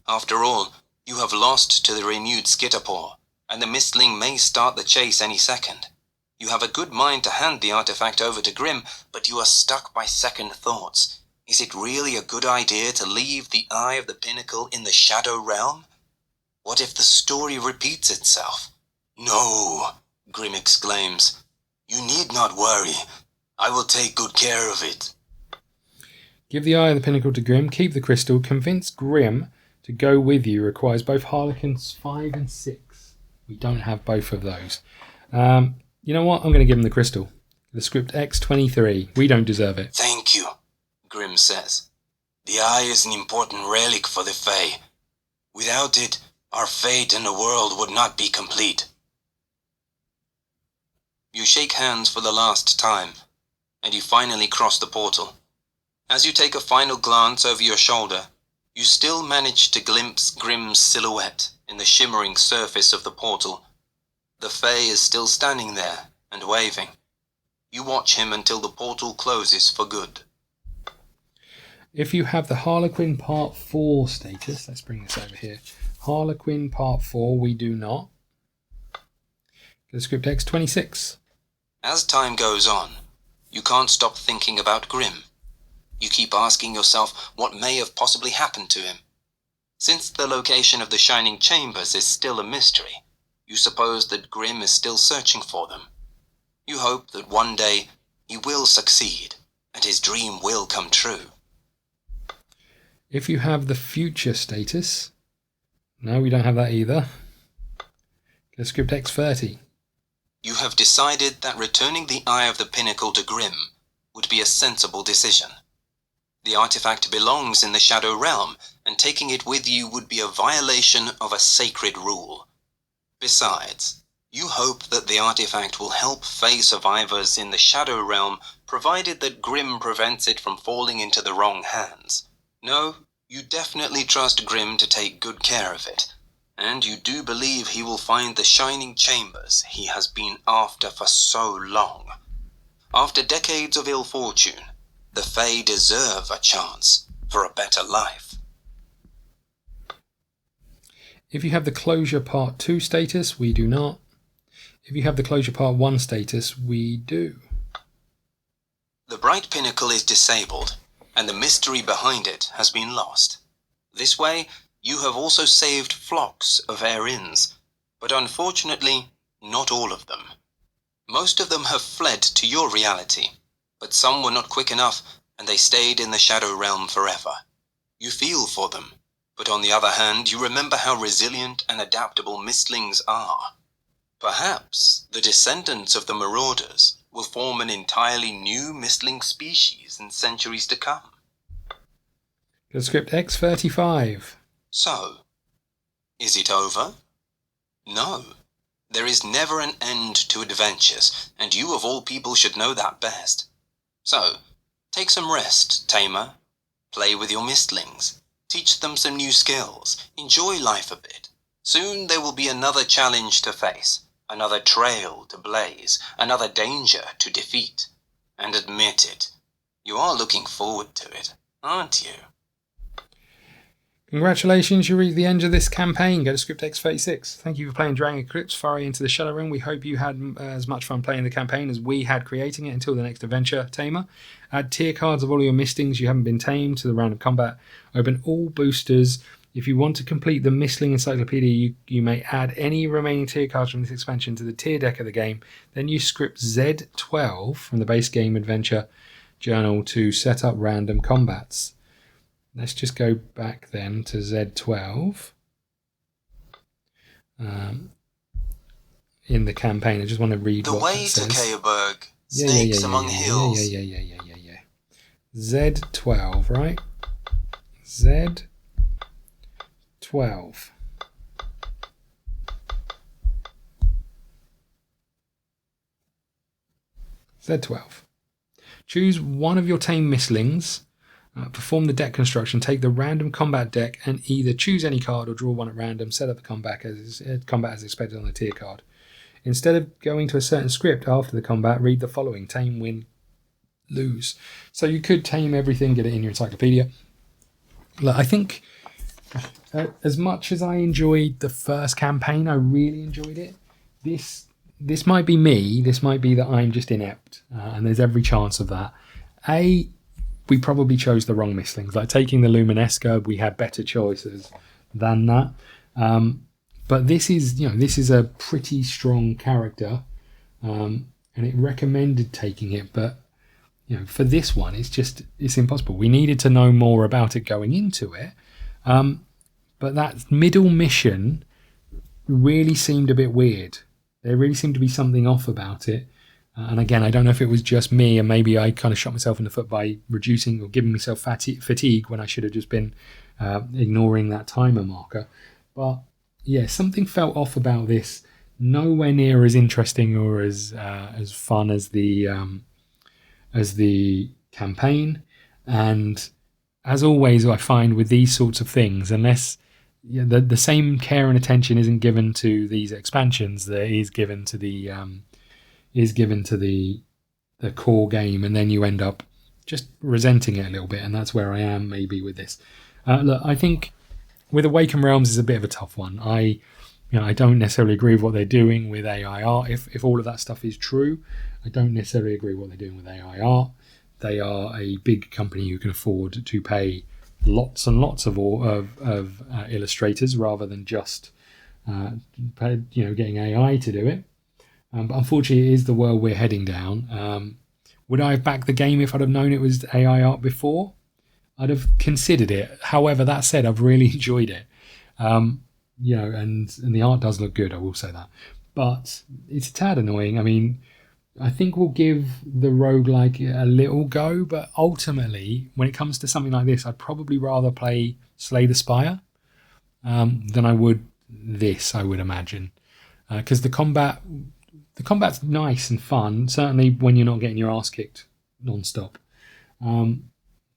After all, you have lost to the renewed Skitterpaw, and the Mistling may start the chase any second. You have a good mind to hand the artifact over to Grim, but you are stuck by second thoughts. Is it really a good idea to leave the Eye of the Pinnacle in the Shadow Realm? What if the story repeats itself? No, Grim exclaims. You need not worry. I will take good care of it. Give the Eye of the Pinnacle to Grim, keep the crystal, convince Grim to go with you requires both Harlequins 5 and 6. We don't have both of those. You know what? I'm going to give him the crystal. The script X23. We don't deserve it. Thank you, Grim says. The eye is an important relic for the Fray. Without it, our fate in the world would not be complete. You shake hands for the last time, and you finally cross the portal. As you take a final glance over your shoulder, you still manage to glimpse Grim's silhouette in the shimmering surface of the portal. The Fray is still standing there and waving. You watch him until the portal closes for good. If you have the Harlequin Part 4 status, let's bring this over here. Harlequin Part 4, we do not. Go to script X26. As time goes on, You can't stop thinking about Grim. You keep asking yourself what may have possibly happened to him. Since the location of the Shining Chambers is still a mystery, you suppose that Grim is still searching for them. You hope that one day he will succeed, and his dream will come true. If you have the future status... No, we don't have that either. Go script X30. You have decided that returning the Eye of the Pinnacle to Grim would be a sensible decision. The artifact belongs in the Shadow Realm, and taking it with you would be a violation of a sacred rule. Besides, you hope that the artifact will help Fray survivors in the Shadow Realm, provided that Grim prevents it from falling into the wrong hands. No, you definitely trust Grim to take good care of it, and you do believe he will find the Shining Chambers he has been after for so long. After decades of ill fortune, the Fray deserve a chance for a better life. If you have the Closure Part 2 status, we do not. If you have the Closure Part 1 status, we do. The Bright Pinnacle is disabled, and the mystery behind it has been lost. This way, you have also saved flocks of Airins, but unfortunately, not all of them. Most of them have fled to your reality, but some were not quick enough, and they stayed in the Shadow Realm forever. You feel for them, but on the other hand, you remember how resilient and adaptable mistlings are. Perhaps the descendants of the Marauders will form an entirely new mistling species in centuries to come. Go script X35. So, is it over? No. There is never an end to adventures, and you of all people should know that best. So, take some rest, Tamer. Play with your mistlings. Teach them some new skills. Enjoy life a bit. Soon there will be another challenge to face, another trail to blaze, another danger to defeat. And admit it, you are looking forward to it, aren't you? Congratulations, you reached the end of this campaign. Go to script X36. Thank you for playing Dragon Eclipse, Foray into the Shadow Realm. We hope you had as much fun playing the campaign as we had creating it. Until the next adventure, Tamer. Add tier cards of all your mistlings you haven't been tamed to the round of combat. Open all boosters. If you want to complete the Mistling Encyclopedia, you may add any remaining tier cards from this expansion to the tier deck of the game. Then use script Z12 from the base game adventure journal to set up random combats. Let's just go back then to Z12 in the campaign. I just want to read what it says. The way to Kaerberg, snakes among hills. Yeah. Z12, right? Z12. Z12. Choose one of your tame mistlings. Perform the deck construction, take the random combat deck and either choose any card or draw one at random, set up the combat as expected on the tier card. Instead of going to a certain script after the combat, read the following: tame, win, lose. So you could tame everything, get it in your encyclopedia. Look, I think as much as I enjoyed the first campaign, I really enjoyed it. This might be me, this might be that I'm just inept, and there's every chance of that. We probably chose the wrong mistlings. Like taking the Luminesca, we had better choices than that. But this is a pretty strong character, and it recommended taking it. But for this one, it's impossible. We needed to know more about it going into it. But that middle mission really seemed a bit weird. There really seemed to be something off about it. And again, I don't know if it was just me and maybe I kind of shot myself in the foot by reducing or giving myself fatigue when I should have just been ignoring that timer marker. But yeah, something felt off about this. Nowhere near as interesting or as fun as the campaign. And as always, I find with these sorts of things, unless the same care and attention isn't given to these expansions that is given to the core game, and then you end up just resenting it a little bit, and that's where I am maybe with this. Look, I think with Awakened Realms is a bit of a tough one. I don't necessarily agree with what they're doing with AI art. If all of that stuff is true, I don't necessarily agree with what they're doing with AI art. They are a big company who can afford to pay lots and lots of illustrators rather than just getting AI to do it. But unfortunately, it is the world we're heading down. Would I have backed the game if I'd have known it was AI art before? I'd have considered it. However, that said, I've really enjoyed it. And the art does look good, I will say that. But it's a tad annoying. I mean, I think we'll give the roguelike a little go, but ultimately, when it comes to something like this, I'd probably rather play Slay the Spire than I would this, I would imagine. Because the combat's nice and fun, certainly when you're not getting your ass kicked non-stop. And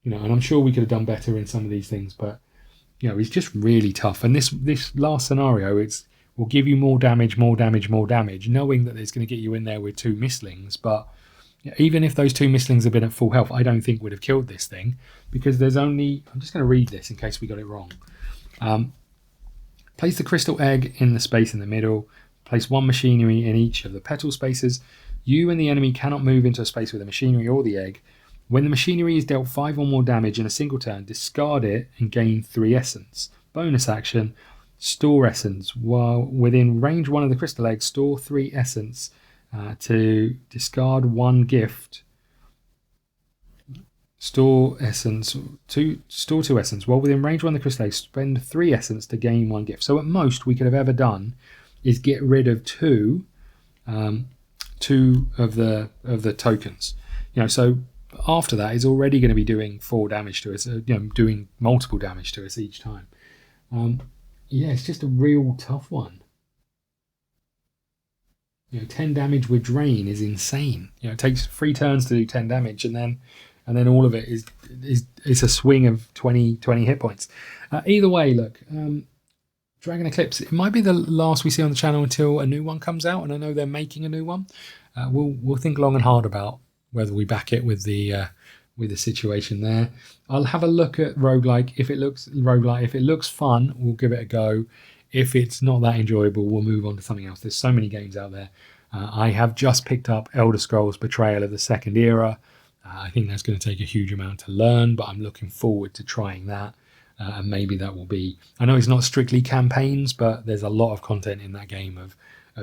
I'm sure we could have done better in some of these things, but it's just really tough. And this last scenario, will give you more damage, knowing that it's going to get you in there with 2 mistlings. But even if those 2 mistlings had been at full health, I don't think would have killed this thing, because there's only... I'm just going to read this in case we got it wrong. Place the crystal egg in the space in the middle. Place 1 machinery in each of the petal spaces. You and the enemy cannot move into a space with the machinery or the egg. When the machinery is dealt 5 or more damage in a single turn, discard it and gain 3 essence. Bonus action, store essence. While within range 1 of the crystal egg, store 3 essence to discard 1 gift. Store 2 essence. While within range 1 of the crystal egg, spend 3 essence to gain 1 gift. So at most we could have ever done is get rid of 2 of the tokens. So after that is already going to be doing 4 damage to us, doing multiple damage to us each time. It's just a real tough one. 10 damage with drain is insane. It takes 3 turns to do 10 damage, and then all of it is a swing of 20 hit points. Either way, look, Dragon Eclipse, it might be the last we see on the channel until a new one comes out, and I know they're making a new one. We'll think long and hard about whether we back it with the situation there. I'll have a look at roguelike. If it looks fun, we'll give it a go. If it's not that enjoyable, we'll move on to something else. There's so many games out there. I have just picked up Elder Scrolls Betrayal of the Second Era. I think that's going to take a huge amount to learn, but I'm looking forward to trying that. And maybe that will be... I know it's not strictly campaigns, but there's a lot of content in that game of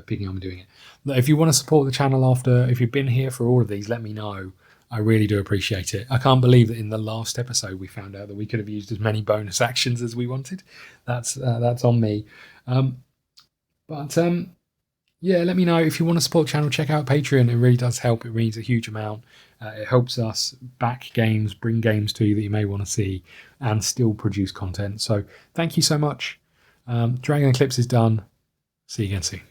picking up and doing it. If you want to support the channel if you've been here for all of these, let me know. I really do appreciate it. I can't believe that in the last episode we found out that we could have used as many bonus actions as we wanted. That's on me. Let me know if you want to support the channel. Check out Patreon. It really does help. It means a huge amount. It helps us back games, bring games to you that you may want to see, and still produce content. So thank you so much. Dragon Eclipse is done. See you again soon.